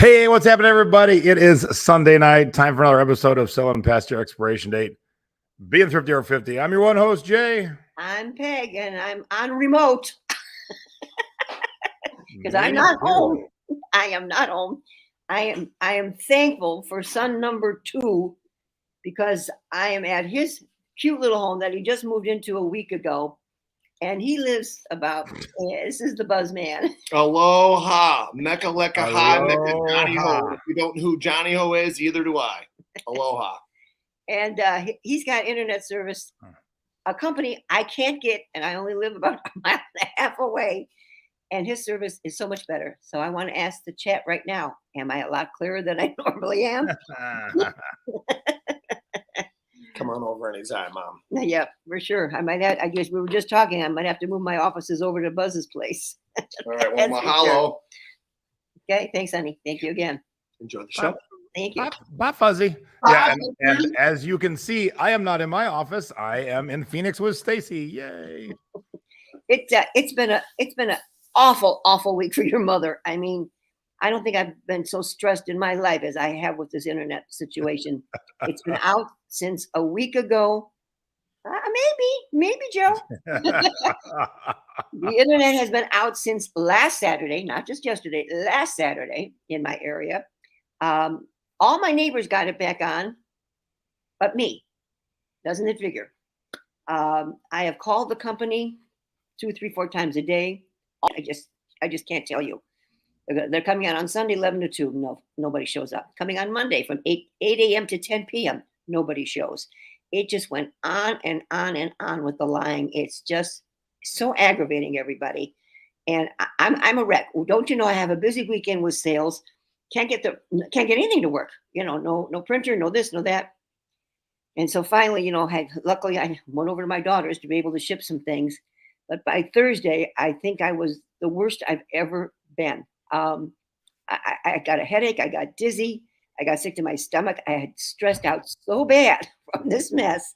Hey, what's happening, everybody? It is Sunday night. Time for another episode of Selling Past Your Expiration Date. Being Thrifty or 50. I'm your one host, Jay. I'm Peg, and I'm on remote because I'm not home. I am not home. I am thankful for son number 2 because I am at his cute little home that he just moved into a week ago. And he lives about, this is the buzz man. Aloha. Mecca lecca hi, Mecca Johnny Ho. If you don't know who Johnny Ho is, either do I. Aloha. And he's got internet service, a company I can't get, and I only live about a mile and a half away. And his service is so much better. So I want to ask the chat right now, am I a lot clearer than I normally am? Come on over anytime, Mom. Yeah, for sure. I might have, I guess we were just talking, I might have to move my offices over to Buzz's place. All right, well, mahalo. Sure. Okay, thanks, honey. Thank you again. Enjoy the show. Thank you. Bye, Fuzzy. Yeah, and as you can see, I am not in my office. I am in Phoenix with Staci. Yay. It's been an awful week for your mother. I mean, I don't think I've been so stressed in my life as I have with this internet situation. It's been out since a week ago. Maybe, Joe. The internet has been out since last Saturday, not just yesterday, last Saturday in my area. All my neighbors got it back on, but me. Doesn't it figure? I have called the company 2, 3, 4 times a day. I just can't tell you. They're coming out on Sunday, 11 to 2. No, nobody shows up. Coming on Monday from 8 a.m. to 10 p.m. Nobody shows. It just went on and on and on with the lying. It's just so aggravating, everybody. And I'm a wreck. Don't you know I have a busy weekend with sales? Can't get anything to work. You know, no printer, no this, no that. And so finally, luckily I went over to my daughter's to be able to ship some things. But by Thursday, I think I was the worst I've ever been. I got a headache. I got dizzy. I got sick to my stomach. I had stressed out so bad from this mess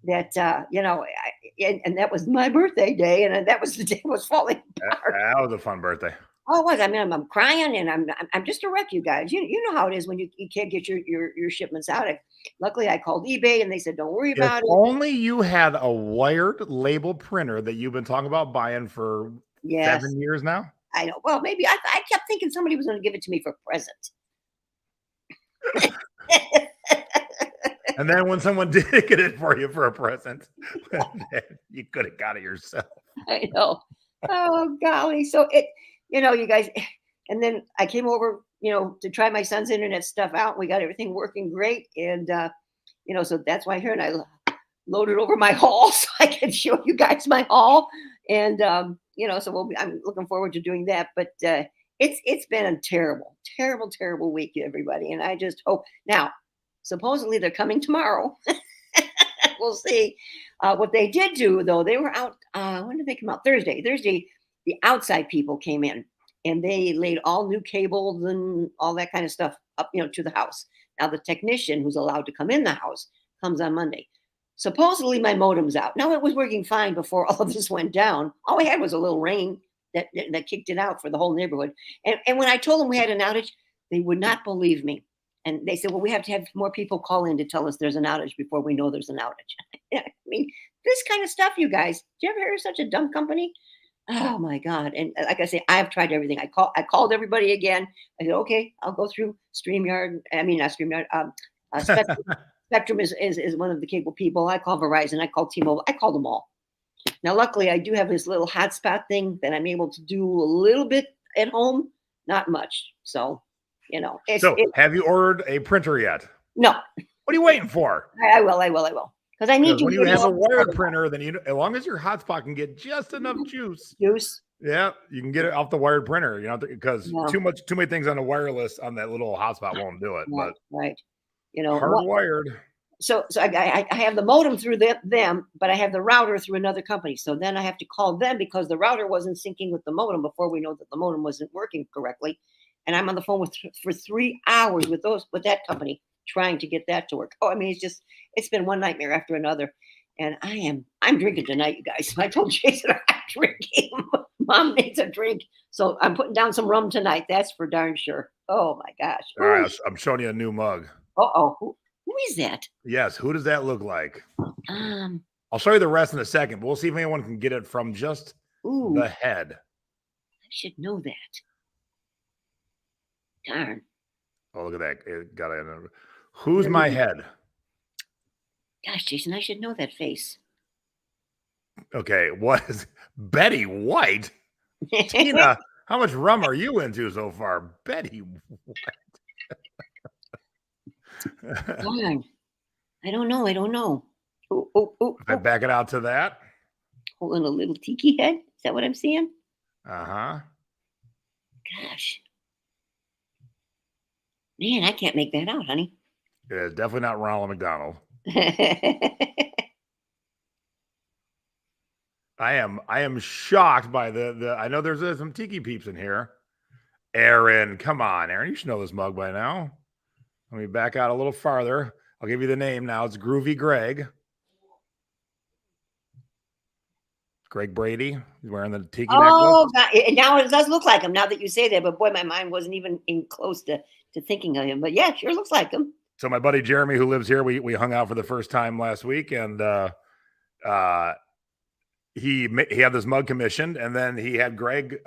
that, and that was my birthday day. And that was the day it was falling apart. That was a fun birthday. Oh, it was. I mean, I'm crying and I'm just a wreck, you guys. You know how it is when you can't get your shipments out. Luckily, I called eBay and they said, don't worry about it. Only you had a wired label printer that you've been talking about buying for 7 years now. I know. Well, maybe I kept thinking somebody was going to give it to me for a present. And then when someone did get it for you for a present, you could have got it yourself. I know. Oh, golly. So you guys, and then I came over, to try my son's internet stuff out. We got everything working great. And, so that's why here and I loaded over my haul so I can show you guys my haul. And, so I'm looking forward to doing that. But it's been a terrible week, everybody. And I just hope now, supposedly they're coming tomorrow. We'll see. What they did do, though, they were out. When did they come out? Thursday, the outside people came in and they laid all new cables and all that kind of stuff up, to the house. Now the technician who's allowed to come in the house comes on Monday. Supposedly my modem's out. Now it was working fine before all of this went down. All we had was a little rain that kicked it out for the whole neighborhood. And when I told them we had an outage, they would not believe me. And they said, well, we have to have more people call in to tell us there's an outage before we know there's an outage. I mean, this kind of stuff, you guys. Do you ever hear of such a dumb company? Oh my God. And like I say, I've tried everything. I called everybody again. I said, okay, I'll go through StreamYard. I mean, not StreamYard. Spectrum is one of the cable people. I call Verizon. I call T-Mobile. I call them all. Now, luckily, I do have this little hotspot thing that I'm able to do a little bit at home. Not much. So, have you ordered a printer yet? No. What are you waiting for? I will. Because I need to. When you have a wired printer, then as long as your hotspot can get just enough juice. Yeah, you can get it off the wired printer. Because too many things on the wireless on that little hotspot won't do it. But right, hardwired. So I have the modem through them, but I have the router through another company. So then I have to call them because the router wasn't syncing with the modem before we know that the modem wasn't working correctly. And I'm on the phone for 3 hours with that company trying to get that to work. Oh, I mean, it's been one nightmare after another. And I'm drinking tonight, you guys. I told Jason I'm drinking Mom needs a drink. So I'm putting down some rum tonight. That's for darn sure. Oh my gosh. All right, I'm showing you a new mug. Uh-oh. Who is that? Yes, who does that look like? I'll show you the rest in a second, but we'll see if anyone can get it from just the head. I should know that. Darn. Oh, look at that. It got it. Who's my head? Gosh, Jason, I should know that face. Okay, what is Betty White? Tina, how much rum are you into so far? Betty White. Darn. I don't know. If I back it out to that. Holding a little tiki head. Is that what I'm seeing? Uh-huh. Gosh. Man, I can't make that out, honey. It is definitely not Ronald McDonald. I am shocked by the I know there's some tiki peeps in here. Aaron, come on, Aaron. You should know this mug by now. Let me back out a little farther. I'll give you the name now. It's Groovy Greg. Greg Brady. He's wearing the tiki necklace. Oh, now it does look like him now that you say that. But boy, my mind wasn't even close to thinking of him. But yeah, sure looks like him. So my buddy Jeremy, who lives here, we hung out for the first time last week, and he had this mug commissioned, and then he had Greg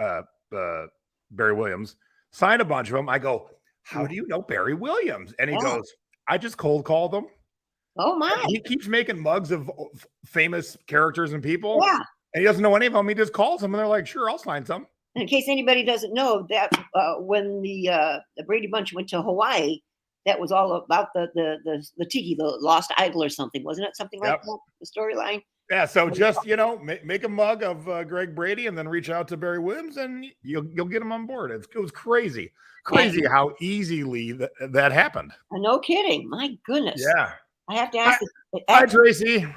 Barry Williams sign a bunch of them. I go, how do you know Barry Williams? And he goes, I just cold called him. Oh my! And he keeps making mugs of famous characters and people. Yeah. And he doesn't know any of them. He just calls them, and they're like, "Sure, I'll sign some." In case anybody doesn't know, that when the Brady Bunch went to Hawaii, that was all about the tiki, the lost idol or something, wasn't it? Something like that. The storyline. Yeah. So just make a mug of Greg Brady, and then reach out to Barry Williams, and you'll get him on board. It was crazy how easily that happened. No kidding. My goodness. Yeah. I have to ask. Hi, Tracy. Is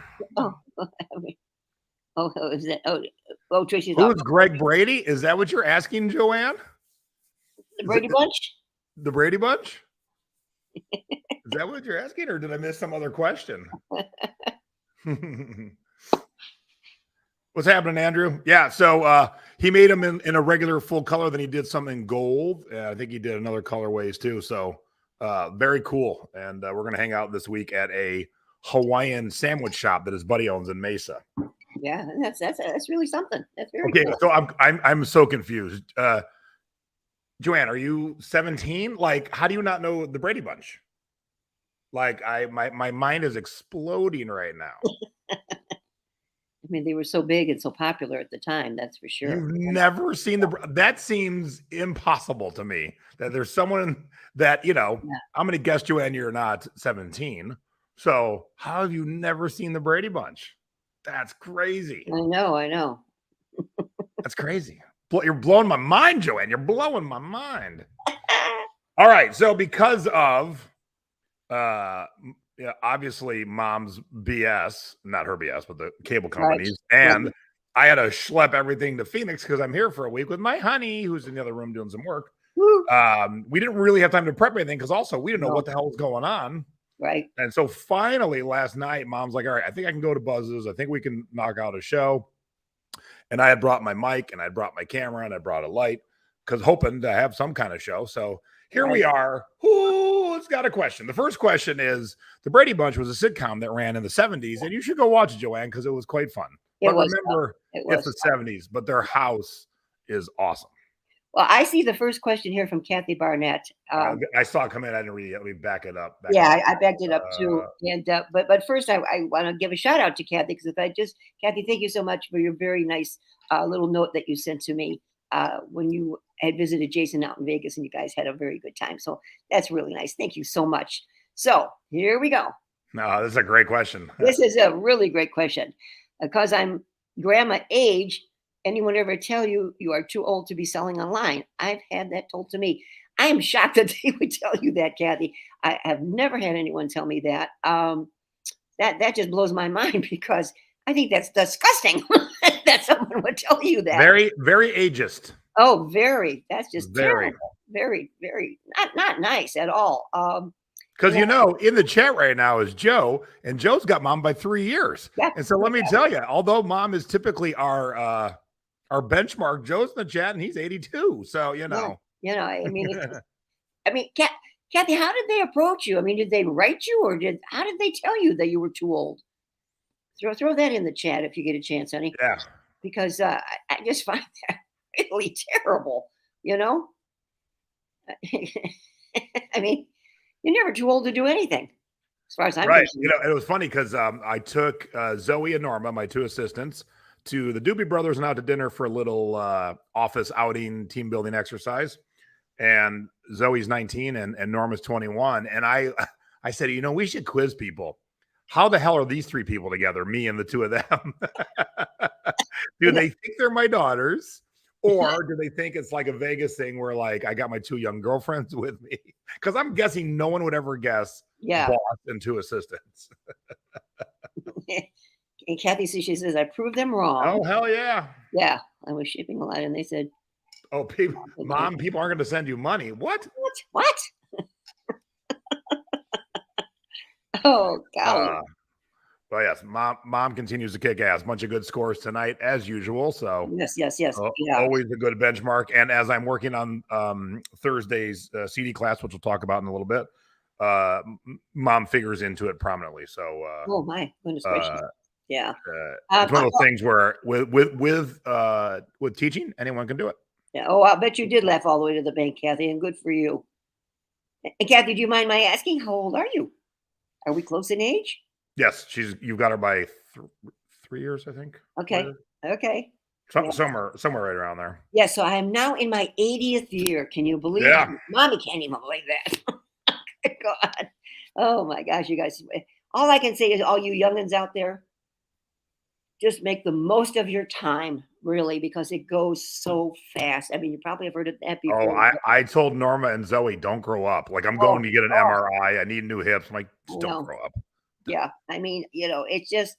that? Oh, Tracy's. Who's Greg Brady? Is that what you're asking, Joanne? The Brady Bunch. The Brady Bunch. Is that what you're asking, or did I miss some other question? What's happening, Andrew? Yeah, so he made them in a regular full color. Then he did some in gold. I think he did another colorways too. So very cool. And we're gonna hang out this week at a Hawaiian sandwich shop that his buddy owns in Mesa. Yeah, that's really something. That's very okay. Cool. So I'm so confused. Joanne, are you 17? Like, how do you not know the Brady Bunch? Like, my mind is exploding right now. I mean, they were so big and so popular at the time. That's for sure. You've never seen that seems impossible to me. That there's someone that I'm going to guess, Joanne, you're not 17. So how have you never seen the Brady Bunch? That's crazy. I know. That's crazy. You're blowing my mind, Joanne. You're blowing my mind. All right. So because of obviously mom's BS, not her BS, but the cable companies. Right. And I had to schlep everything to Phoenix because I'm here for a week with my honey, who's in the other room doing some work. We didn't really have time to prep anything because also we didn't know what the hell was going on. Right. And so finally last night, mom's like, all right, I think I can go to Buzz's. I think we can knock out a show. And I had brought my mic and I brought my camera and I brought a light because hoping to have some kind of show. So here we are. Who's got a question? The first question is, the Brady Bunch was a sitcom that ran in the 70s, and you should go watch it, Joanne, because it was quite fun. Remember, it's the 70s, but their house is awesome. Well, I see the first question here from Kathy Barnett. I saw it come in. I didn't read it. Let me back it up. I backed it up too. And but first, I want to give a shout out to Kathy because Kathy, thank you so much for your very nice little note that you sent to me when you had visited Jason out in Vegas and you guys had a very good time. So that's really nice. Thank you so much. So here we go. No, this is a great question. This is a really great question because I'm grandma age. Anyone ever tell you you are too old to be selling online? I've had that told to me. I am shocked that they would tell you that, Kathy. I have never had anyone tell me that. That just blows my mind because I think that's disgusting that someone would tell you that. Very, very ageist. Oh, very. That's just very terrible. Very, very not nice at all. Because in the chat right now is Joe, and Joe's got mom by 3 years. Yeah. And so let me tell you, although mom is typically our our benchmark. Joe's in the chat and he's 82. So, you know. Yeah, I mean, Kathy, how did they approach you? I mean, did they write you, or how did they tell you that you were too old? Throw that in the chat if you get a chance, honey. Yeah. Because I just find that really terrible. You know, I mean, you're never too old to do anything, as far as I'm right. concerned. You know, it was funny because I took Zoe and Norma, my two assistants, to the Doobie Brothers and out to dinner for a little office outing, team building exercise. And Zoe's 19 and Norma's 21. And I said, you know, we should quiz people. How the hell are these three people together, me and the two of them? Do they think they're my daughters? Or do they think it's like a Vegas thing where, like, I got my two young girlfriends with me? Because I'm guessing no one would ever guess boss and two assistants. And Kathy says, she says, I proved them wrong. Oh, hell yeah. Yeah, I was shipping a lot, and they said, oh, people, Mom, people aren't going to send you money. What? What? Oh, golly. Well, yes, mom continues to kick ass. Bunch of good scores tonight, as usual. So yes. Always a good benchmark. And as I'm working on Thursday's CD class, which we'll talk about in a little bit, Mom figures into it prominently. So, oh my goodness gracious, yeah. It's one of those things where with teaching, anyone can do it. Yeah. Oh, I bet you did laugh all the way to the bank, Kathy, and good for you. And Kathy, do you mind my asking, how old are you? Are we close in age? Yes, you've got her by 3 years, I think. Okay. Somewhere right around there. Yeah, so I am now in my 80th year. Can you believe it? Mommy can't even believe that. God. Oh my gosh, you guys. All I can say is, all you youngins out there, just make the most of your time, really, because it goes so fast. I mean, you probably have heard of that before. Oh, I told Norma and Zoe, don't grow up. Like, I'm going to get an MRI. I need new hips. I'm like, just don't grow up. Yeah, I mean, you know, it's just,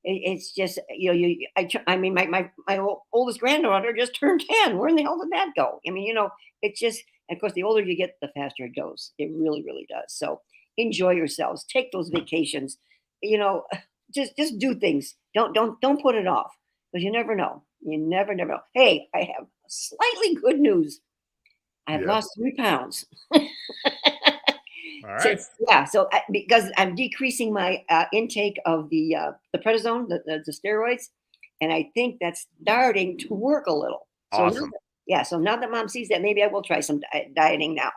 you know, I mean, my oldest granddaughter just turned 10. Where in the hell did that go? I mean, you know, it's just, of course, the older you get, the faster it goes. It really, really does. So enjoy yourselves. Take those vacations. You know, just do things. Don't put it off, because you never know. You never know. Hey, I have slightly good news. I've lost 3 pounds. All right. So because I'm decreasing my intake of the prednisone, the steroids, and I think that's starting to work a little. So awesome. So now that Mom sees that, maybe I will try some dieting now,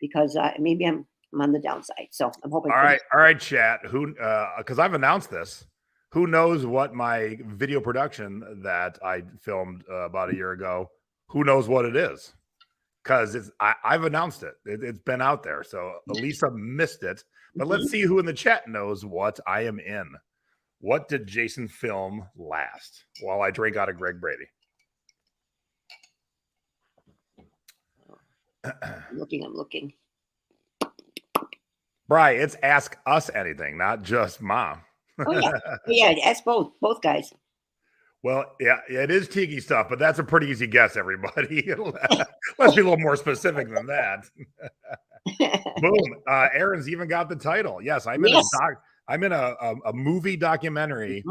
because maybe I'm on the downside. So I'm hoping. All right, chat. Who? Because I've announced this. Who knows what my video production that I filmed about a year ago? Who knows what it is? Because I've announced it. It's been out there. So Elisa missed it. But let's see who in the chat knows what I am in. What did Jason film last? While I drink out of Greg Brady. I'm looking. Bri, it's Ask Us Anything, not just Mom. Oh yeah, ask both guys. Well, yeah, it is tiki stuff, but that's a pretty easy guess, everybody. Let's be a little more specific than that. Boom. Aaron's even got the title. Yes, I'm in a movie documentary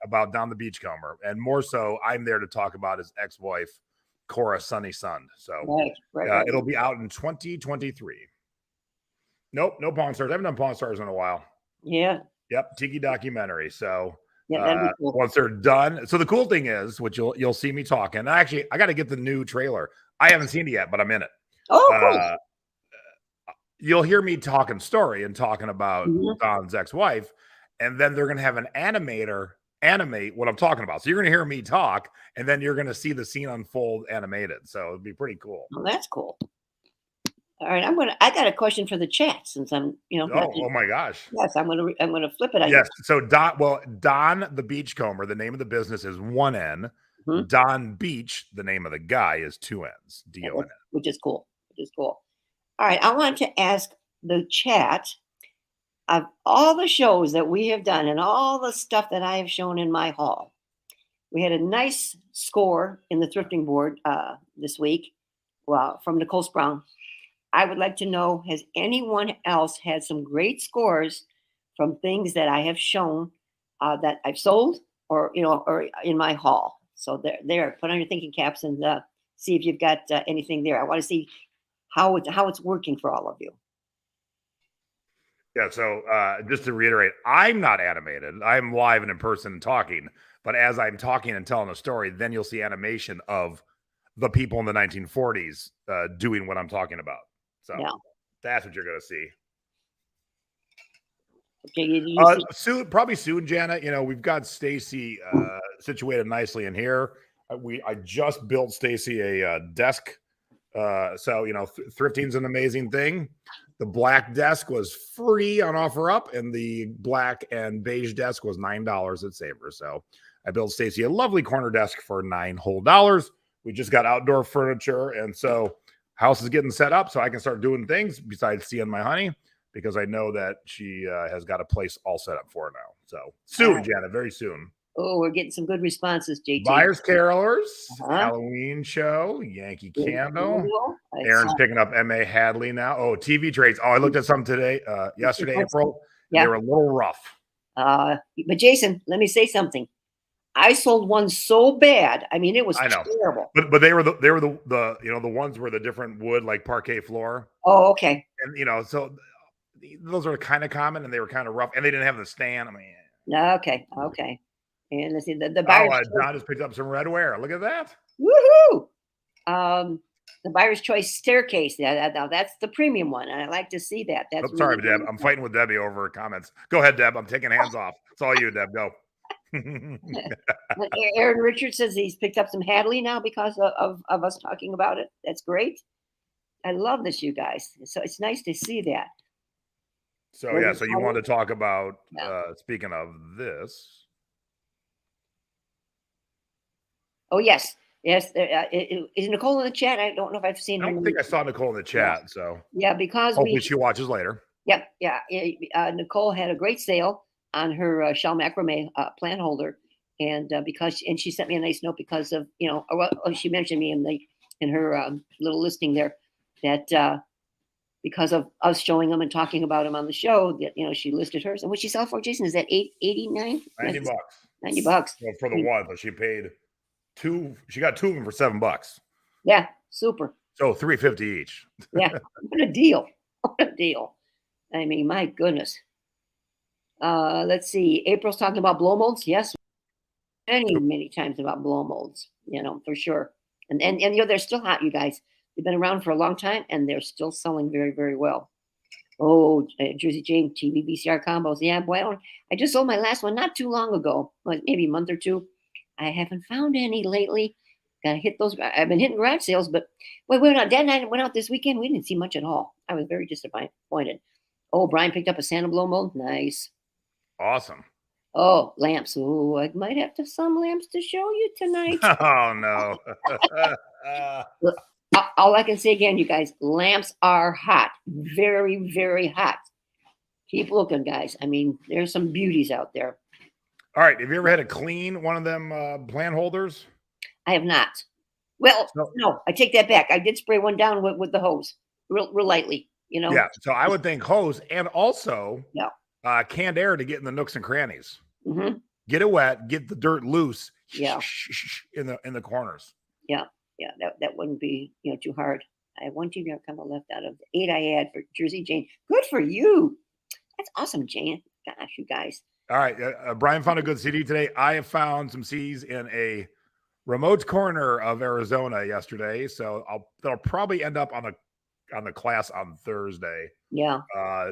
about Don the Beachcomber, and more so, I'm there to talk about his ex-wife, Cora Sunny Sun. So right. It'll be out in 2023. Nope, no Pawn Stars. I haven't done Pawn Stars in a while. Yeah. Yep, tiki documentary. So yeah, cool. Once they're done. So the cool thing is, which you'll see me talking. Actually, I got to get the new trailer. I haven't seen it yet, but I'm in it. Oh, cool. You'll hear me talking story and talking about Don's ex-wife, and then they're going to have an animator animate what I'm talking about. So you're going to hear me talk, and then you're going to see the scene unfold animated. So it'd be pretty cool. Well, that's cool. All right, I got a question for the chat, since I'm, Oh my gosh. Yes, I'm gonna flip it. Yes. So Don the Beachcomber, the name of the business is 1 N. Don Beach, the name of the guy, is 2 N's. DON. Which is cool. All right, I want to ask the chat, of all the shows that we have done and all the stuff that I have shown in my haul. We had a nice score in the thrifting board this week, from Nicole Brown. I would like to know, has anyone else had some great scores from things that I have shown that I've sold or in my haul? So there. Put on your thinking caps and see if you've got anything there. I want to see how it's working for all of you. Yeah. So just to reiterate, I'm not animated. I'm live and in person talking. But as I'm talking and telling a story, then you'll see animation of the people in the 1940s doing what I'm talking about. So that's what you're going to see. Okay, probably soon, Janet. You know, we've got Staci situated nicely in here. I just built Staci a desk. So you know, thrifting's an amazing thing. The black desk was free on OfferUp, and the black and beige desk was $9 at Saver. So I built Staci a lovely corner desk for $9 whole. We just got outdoor furniture, and so house is getting set up so I can start doing things besides seeing my honey, because I know that she has got a place all set up for her now. So soon, Janet, very soon. Oh, we're getting some good responses, JT. Buyers Carolers, Halloween show, Yankee Candle. Aaron's picking up M.A. Hadley now. Oh, TV trades. Oh, I looked at some today, yesterday, April. Yeah. They were a little rough. But Jason, let me say something. I sold one so bad. I mean, it was terrible. But they were the you know, the ones where the different wood, like parquet floor. Oh, okay. And you know, so those are kind of common, and they were kind of rough, and they didn't have the stand. I mean, okay. And let's see the buyer's John just picked up some red ware. Look at that. Woohoo! The buyer's choice staircase. Now that's the premium one, and I like to see that. That's sorry, Deb. I'm fighting with Debbie over comments. Go ahead, Deb. I'm taking hands off. It's all you, Deb. Go. Aaron Richards says he's picked up some Hadley now because of us talking about it. That's great. I love this, you guys. So it's nice to see that. So so you want to talk about speaking of this? Oh yes. Is Nicole in the chat? I don't know if I've seen her. I don't think I saw Nicole in the chat. Yeah. So because hopefully she watches later. Yep. Nicole had a great sale on her shell macrame plant holder, and she sent me a nice note because of she mentioned me in her little listing there that because of us showing them and talking about them on the show that she listed hers. And what she sell for, Jason, is that $89? $90. $90 well, for the one, but she paid two. She got two of them for $7. Yeah, super. So $350 each. Yeah, what a deal! What a deal! I mean, my goodness. Let's see. April's talking about blow molds. Yes, many times about blow molds. For sure. And they're still hot, you guys. They've been around for a long time, and they're still selling very, very well. Oh, Jersey Jane TV VCR combos. Yeah, boy, I just sold my last one not too long ago, like maybe a month or two. I haven't found any lately. Gotta hit those. I've been hitting garage sales, but Dad and I went out this weekend. We didn't see much at all. I was very disappointed. Oh, Brian picked up a Santa blow mold. Nice. Awesome. Oh, lamps. Oh, I might have some lamps to show you tonight. Oh, no. Look, all I can say again, you guys, lamps are hot. Very, very hot. Keep looking, guys. I mean, there's some beauties out there. All right. Have you ever had to clean one of them plant holders? I have not. Well, no, I take that back. I did spray one down with the hose real lightly, Yeah. So I would think hose and also canned air to get in the nooks and crannies. Mm-hmm. Get it wet, get the dirt loose. Yeah. In the corners. Yeah. That wouldn't be too hard. I have one TV kind of left out of the 8 I had for Jersey Jane. Good for you. That's awesome, Jane. Gosh, you guys. All right. Brian found a good CD today. I have found some CDs in a remote corner of Arizona yesterday. So they'll probably end up on the class on Thursday. Yeah.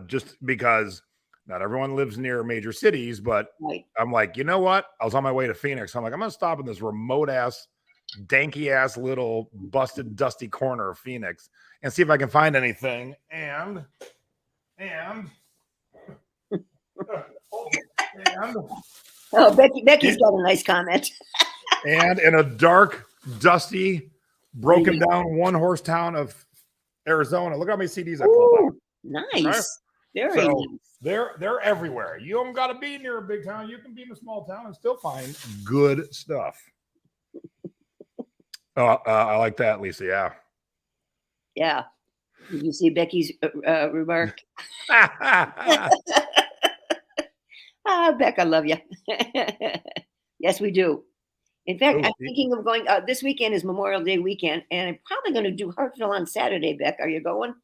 Just because not everyone lives near major cities, but right. I'm like, you know what? I was on my way to Phoenix. I'm like, I'm going to stop in this remote ass, danky ass little busted, dusty corner of Phoenix and see if I can find anything. And Becky's got a nice comment. And in a dark, dusty, broken down one-horse town of Arizona. Look how many CDs I pulled out. Nice. Right? Very nice. They're everywhere. You don't got to be near a big town. You can be in a small town and still find good stuff. I like that, Lisa. Yeah. Yeah. Did you see Becky's remark? Beck, I love you. Yes, we do. In fact, Ooh, I'm thinking of going. This weekend is Memorial Day weekend, and I'm probably going to do Hartville on Saturday. Beck, are you going?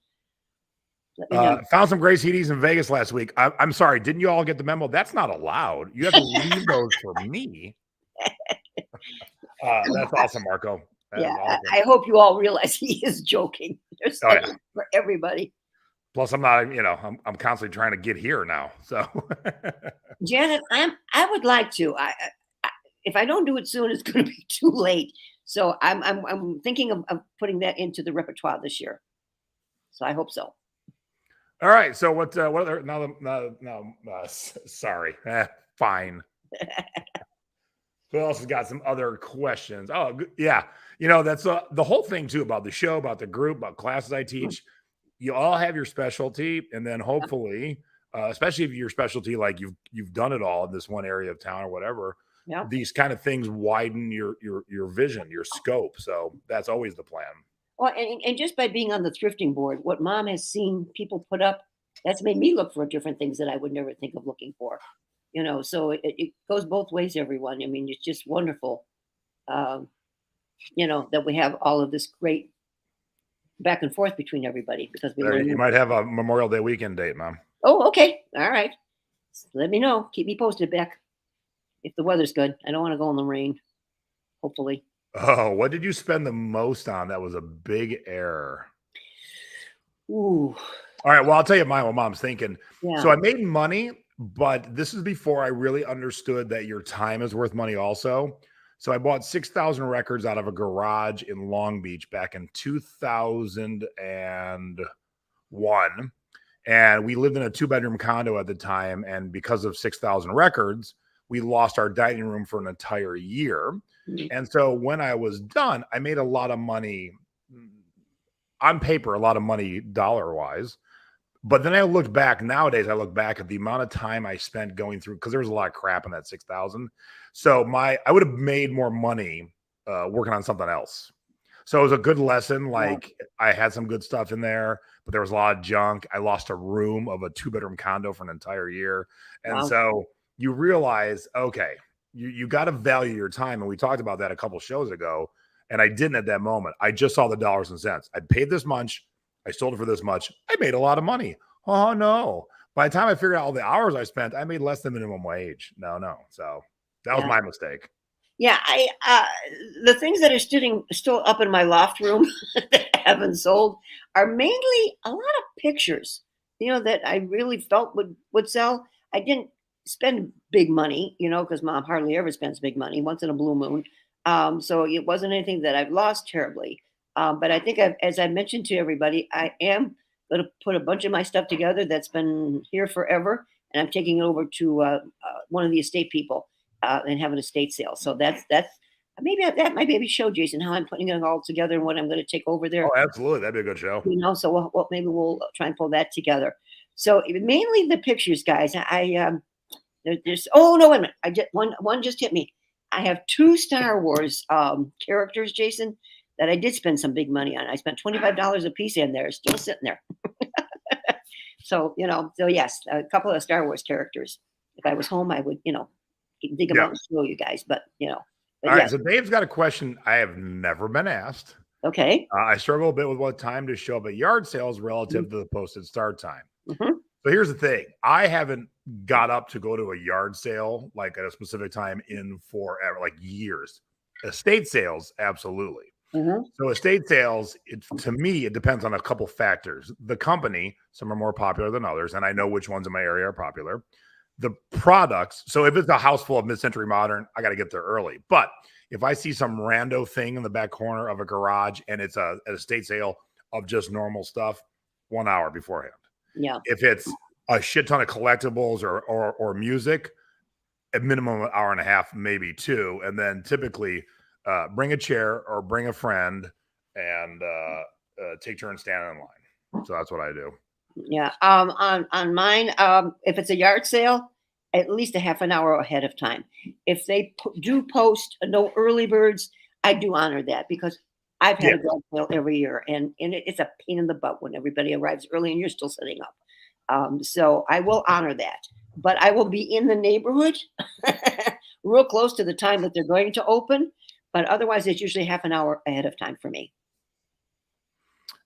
Let me know. found some great CDs in Vegas last week. I'm sorry, didn't you all get the memo? That's not allowed. You have to leave those for me. That's awesome, Marco. That Yeah, is awesome. I hope you all realize he is joking. There's Oh, yeah. something for everybody. Plus, I'm not, I'm constantly trying to get here now. So, Janet, I would like to. If I don't do it soon, it's going to be too late. So I'm thinking of putting that into the repertoire this year. So I hope so. all right. So what other, sorry. Fine. Who else has got some other questions? Oh, yeah. That's the whole thing too about the show, about the group, about classes I teach. You all have your specialty, and then hopefully, especially if your specialty, like you've done it all in this one area of town or whatever, these kind of things widen your vision, your scope. So that's always the plan. Well, and just by being on the thrifting board, what Mom has seen people put up, that's made me look for different things that I would never think of looking for. So it goes both ways, everyone. I mean, it's just wonderful, that we have all of this great back and forth between everybody because we You might have a Memorial Day weekend date, Mom. Oh, okay. All right. Let me know. Keep me posted, Beck. If the weather's good. I don't want to go in the rain. Hopefully. Oh, what did you spend the most on? That was a big error. Ooh. All right. Well, I'll tell you what Mom's thinking. Yeah. So I made money, but this is before I really understood that your time is worth money also. So I bought 6,000 records out of a garage in Long Beach back in 2001. And we lived in a 2-bedroom condo at the time. And because of 6,000 records, we lost our dining room for an entire year. Mm-hmm. And so when I was done, I made a lot of money on paper, a lot of money dollar-wise. But then nowadays I look back at the amount of time I spent going through, because there was a lot of crap in that 6,000. So I would have made more money working on something else. So it was a good lesson. Like I had some good stuff in there, but there was a lot of junk. I lost a room of a 2-bedroom condo for an entire year. And so you realize, okay, you got to value your time. And we talked about that a couple shows ago. And I didn't at that moment. I just saw the dollars and cents. I paid this much. I sold it for this much. I made a lot of money. Oh, no. By the time I figured out all the hours I spent, I made less than minimum wage. No. So that was my mistake. Yeah, the things that are still up in my loft room that haven't sold are mainly a lot of pictures, that I really felt would sell. I didn't spend big money, because Mom hardly ever spends big money, once in a blue moon. So it wasn't anything that I've lost terribly. But I think as I mentioned to everybody, I am going to put a bunch of my stuff together that's been here forever, and I'm taking it over to one of the estate people and have an estate sale. So that's maybe that might be a show, Jason, how I'm putting it all together and what I'm going to take over there. Oh, absolutely, that'd be a good show. So maybe we'll try and pull that together. So mainly the pictures, guys. There's oh no, wait a minute. I just one just hit me. I have 2 Star Wars characters, Jason, that I did spend some big money on. I spent $25 a piece in there, still sitting there. So yes, a couple of Star Wars characters. If I was home, I would, dig them out and show you guys. But all right. So Dave's got a question I have never been asked. Okay. I struggle a bit with what time to show up at yard sales relative to the posted start time. Mm-hmm. So here's the thing. I haven't got up to go to a yard sale like at a specific time in forever, like years. Estate sales, absolutely. Mm-hmm. So estate sales, to me, it depends on a couple factors. The company, some are more popular than others, and I know which ones in my area are popular. The products, so if it's a house full of mid-century modern, I got to get there early. But if I see some rando thing in the back corner of a garage and it's an estate sale of just normal stuff, 1 hour beforehand. Yeah. If it's a shit ton of collectibles or music, at minimum an hour and a half, maybe 2. And then typically bring a chair or bring a friend and take turns standing in line. So that's what I do. Yeah. On mine, if it's a yard sale, at least a half an hour ahead of time. If they do post no early birds, I do honor that because I've had a yard sale every year, and it's a pain in the butt when everybody arrives early and you're still setting up. So I will honor that, but I will be in the neighborhood real close to the time that they're going to open, but otherwise it's usually half an hour ahead of time for me.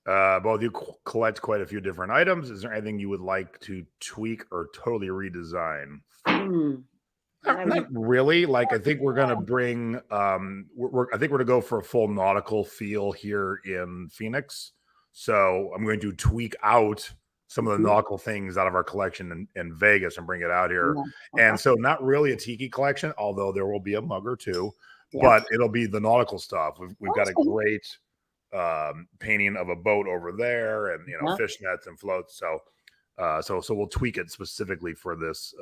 Both you collect quite a few different items. Is there anything you would like to tweak or totally redesign? Not really. Like, I think we're gonna bring. I think we're gonna go for a full nautical feel here in Phoenix. So I'm going to tweak out some of the nautical things out of our collection in Vegas and bring it out here. Yeah. And so, not really a tiki collection, although there will be a mug or two, Yeah. but it'll be the nautical stuff. We've got a Awesome. great painting of a boat over there, and fishnets and floats. So we'll tweak it specifically for this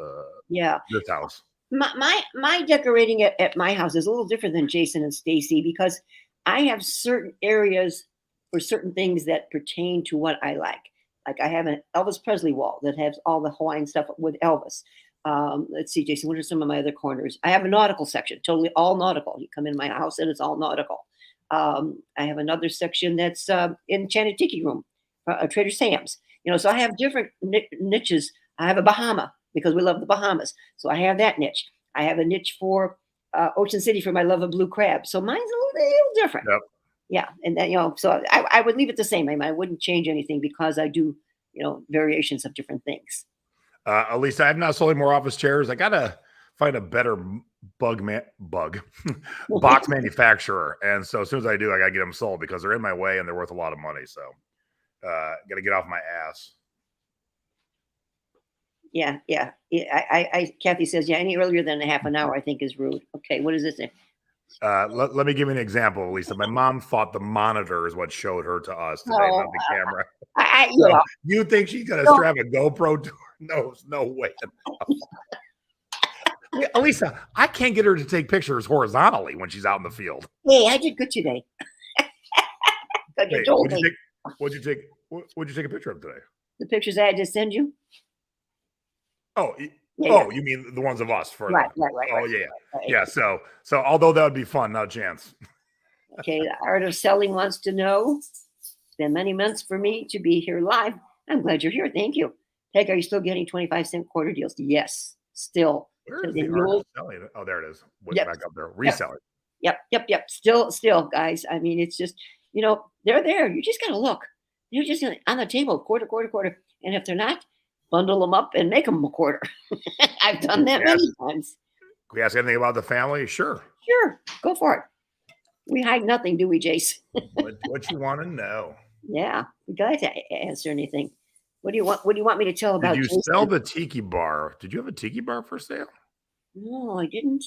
this house. My decorating at my house is a little different than Jason and Staci, because I have certain areas for certain things that pertain to what I like. Like I have an Elvis Presley wall that has all the Hawaiian stuff with Elvis. Let's see, Jason, what are some of my other corners? I have a nautical section, totally all nautical. You come in my house and it's all nautical. I have another section that's Enchanted Tiki Room, Trader Sam's. So I have different niches. I have a Bahama because we love the Bahamas, so I have that niche. I have a niche for Ocean City for my love of blue crab. So mine's a little different. Yep. Yeah, and then so I would leave it the same. I wouldn't change anything because I do variations of different things. At least I have not sold any more office chairs. I gotta find a better box manufacturer, and so as soon as I do, I gotta get them sold because they're in my way and they're worth a lot of money. So gotta get off my ass. Yeah. Kathy says, any earlier than a half an hour I think is rude. Okay, what is this? Let me give you an example, Lisa. My mom thought the monitor is what showed her to us today, not the camera. You think she's gonna strap a GoPro to her? No way. Lisa, I can't get her to take pictures horizontally when she's out in the field. Hey, I did good today. Wait, what'd you take a picture of today? The pictures I had to send you. Oh, you mean the ones of us? Right. Oh, yeah. So although that would be fun, not a chance. Okay, the Art of Selling wants to know. It's been many months for me to be here live. I'm glad you're here. Thank you. Peg, are you still getting 25-cent quarter deals? Yes, still. Where is the Art of Selling? Oh, there it is. Back up there. Reselling. Yep. Still, guys. I mean, it's just, they're there. You just got to look. They're just on the table, quarter. And if they're not, bundle them up and make them a quarter. I've done that many times. Can we ask anything about the family? Sure. Go for it. We hide nothing, do we, Jace? What you want to know? Yeah, we got to answer anything. What do you want me to tell about? Did you Jason? sell the tiki bar? Did you have a tiki bar for sale? No, I didn't.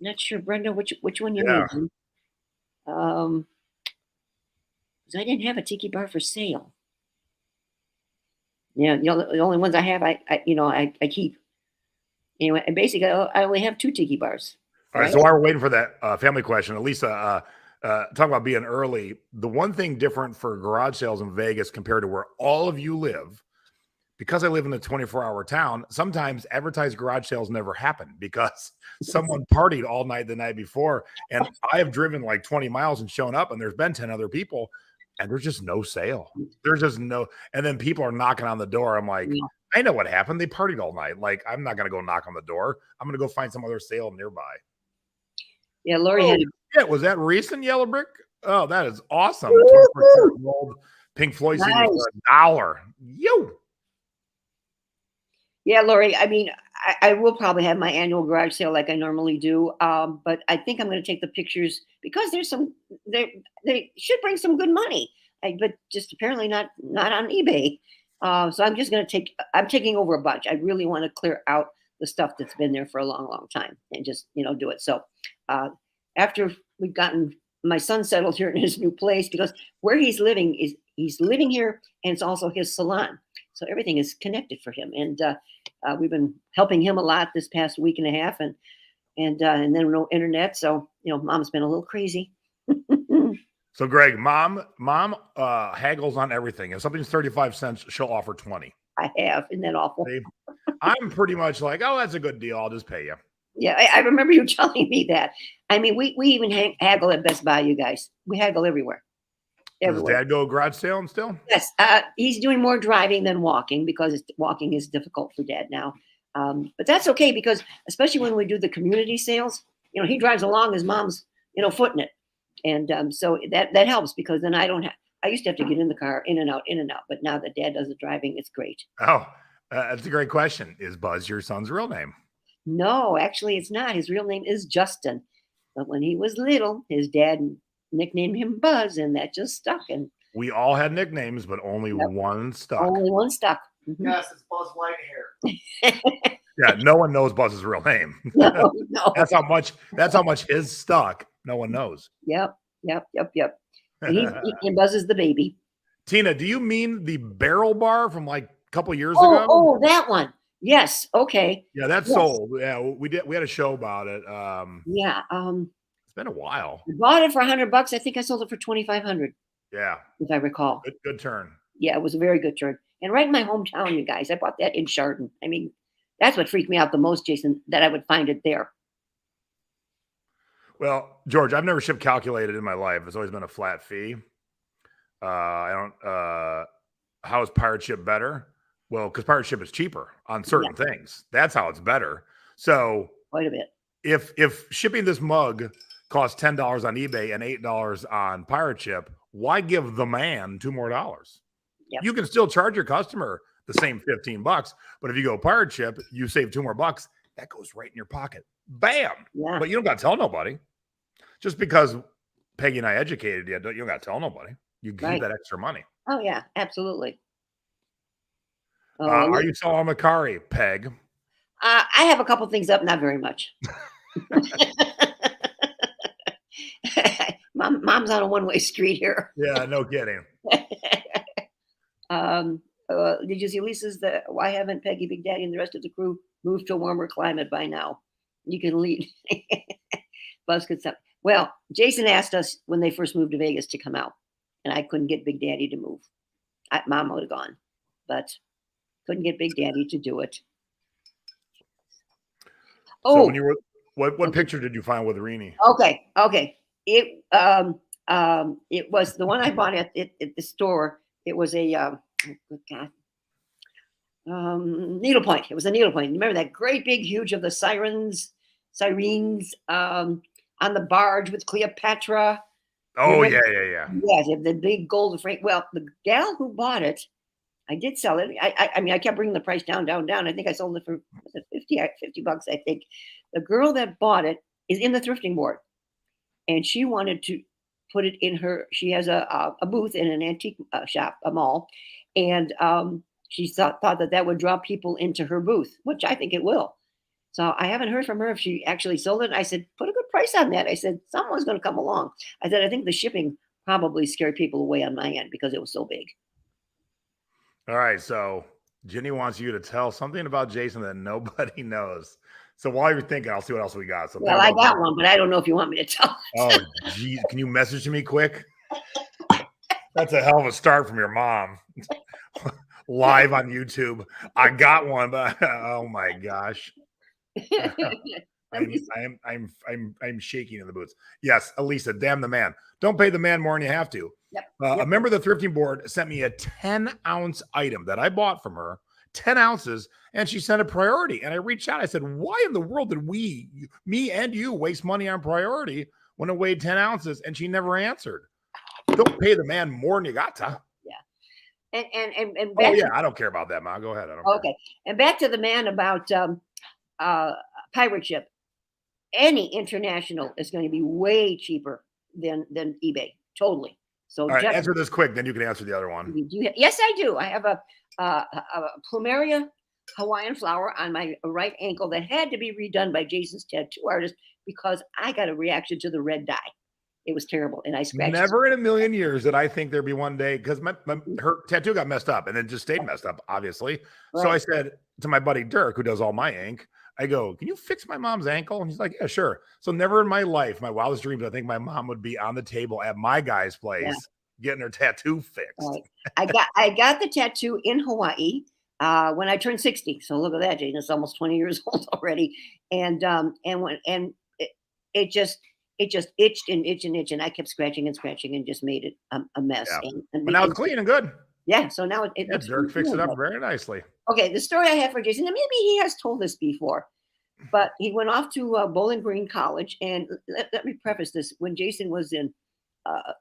Not sure, Brenda. Which one you mean? Because I didn't have a tiki bar for sale. Yeah, the only ones I have, I keep. Anyway, and basically, I only have 2 tiki bars. All right. So while we're waiting for that family question, Lisa, talking about being early, the one thing different for garage sales in Vegas compared to where all of you live, because I live in a 24-hour town, sometimes advertised garage sales never happen because someone partied all night the night before. And I have driven like 20 miles and shown up, and there's been 10 other people. And there's just no sale. There's just no, and then people are knocking on the door. I'm like, I know what happened. They partied all night. Like, I'm not going to go knock on the door. I'm going to go find some other sale nearby. Yeah, Lori had. Yeah, was that recent Yellow Brick? Oh, that is awesome. Old Pink Floyd CD for $1. Yo. Yeah, Lori. I mean, I will probably have my annual garage sale like I normally do. But I think I'm going to take the pictures because they should bring some good money. But just apparently not on eBay. So I'm just going to I'm taking over a bunch. I really want to clear out the stuff that's been there for a long, long time and just, do it. So after we've gotten my son settled here in his new place, because where he's living here and it's also his salon. So everything is connected for him. And we've been helping him a lot this past week and a half and then no internet. So, mom's been a little crazy. So Greg, mom haggles on everything. If something's 35 cents, she'll offer 20. I have. Isn't that awful? I'm pretty much like, oh, that's a good deal. I'll just pay you. Yeah, I remember you telling me that. I mean, we even haggle at Best Buy, you guys. We haggle everywhere. Does Dad go garage sailing still? Yes. He's doing more driving than walking because walking is difficult for Dad now. But that's okay because especially when we do the community sales, he drives along his mom's, footing it. And so that helps because then I used to have to get in the car, in and out. But now that Dad does the driving, it's great. Oh, that's a great question. Is Buzz your son's real name? No, actually, it's not. His real name is Justin. But when he was little, his dad nicknamed him Buzz, and that just stuck. And we all had nicknames, but only one stuck. Only one stuck. Mm-hmm. Yes, it's Buzz Whitehair. Yeah, no one knows Buzz's real name. No. That's how much his stuck. No one knows. Yep. And Buzz is the baby. Tina, do you mean the barrel bar from like a couple years ago? Oh, that one. Yes. Okay. Yeah, that's sold. Yeah, we had a show about it. Yeah. It's been a while. I bought it for $100. I think I sold it for $2,500. Yeah. If I recall. Good turn. Yeah, it was a very good turn. And right in my hometown, you guys. I bought that in Chardon. I mean, that's what freaked me out the most, Jason, that I would find it there. Well, George, I've never shipped calculated in my life. It's always been a flat fee. How is pirate ship better? Well, because pirate ship is cheaper on certain things. That's how it's better. So quite a bit. If shipping this mug costs $10 on eBay and $8 on pirate ship, why give the man $2 more? Yep. You can still charge your customer the same $15, but if you go pirate ship, you save $2 more. That goes right in your pocket. Bam! Yeah. But you don't got to tell nobody. Just because Peggy and I educated you, you don't got to tell nobody. You keep that extra money. Oh yeah, absolutely. Are you selling Macari, Peg? I have a couple things up, not very much. Mom's on a one-way street here. Yeah, no kidding. Did you see Lisa's? Why haven't Peggy, Big Daddy, and the rest of the crew moved to a warmer climate by now? You can lead. Buzz could stop. Well, Jason asked us when they first moved to Vegas to come out, and I couldn't get Big Daddy to move. Mom would have gone, but couldn't get Big Daddy to do it. So when you were, what picture did you find with Rini? Okay. It was the one I bought at the store. It was a needlepoint. It was a needlepoint. Remember that great big huge of the sirens on the barge with Cleopatra. Oh, yeah. Yes, the big gold frame. Well, the gal who bought it, I did sell it. I mean, I kept bringing the price down. I think I sold it for $50, I think. The girl that bought it is in the thrifting board, and she wanted to put it in her. She has a booth in an antique shop, a mall, and she thought that would draw people into her booth, which I think it will. So I haven't heard from her if she actually sold it. And I said, put a good price on that. I said, someone's going to come along. I said, I think the shipping probably scared people away on my end because it was so big. All right. So Jenny wants you to tell something about Jason that nobody knows. So while you're thinking, I'll see what else we got. So well, I got one, but I don't know if you want me to tell. Oh, geez. Can you message me quick? That's a hell of a start from your mom. Live on YouTube. I got one, but oh my gosh. I'm shaking in the boots. Yes, Elisa, damn the man. Don't pay the man more than you have to. Yep. A member of the thrifting board sent me a 10-ounce item that I bought from her, 10 ounces, and she sent a priority. And I reached out. I said, why in the world did me and you, waste money on priority when it weighed 10 ounces? And she never answered. Don't pay the man more than you got to. Yeah. And I don't care about that, Ma. Go ahead. I don't care. And back to the man about pirate ship. Any international is going to be way cheaper than eBay. Totally. So all right, answer this quick, then you can answer the other one. Yes, I do. I have a plumeria Hawaiian flower on my right ankle that had to be redone by Jason's tattoo artist because I got a reaction to the red dye. It was terrible, and I scratched. Never in a million years did I think there'd be one day because her tattoo got messed up, and it just stayed messed up, obviously. Right. So I said to my buddy Dirk, who does all my ink, I go, "Can you fix my mom's ankle?" And he's like, "Yeah, sure." So never in my life, my wildest dreams, I think my mom would be on the table at my guy's place getting her tattoo fixed. Right. I got the tattoo in Hawaii when I turned 60. So look at that, Jason. It's almost 20 years old already, and it just itched and itched and itched, and I kept scratching and just made it a mess. Yeah. But now it's clean and good. Yeah. So now it Yeah, looks Dirk fixed it good. up very nicely. Okay, the story I have for Jason, and maybe he has told this before, but he went off to Bowling Green College. And let me preface this: when Jason was in uh,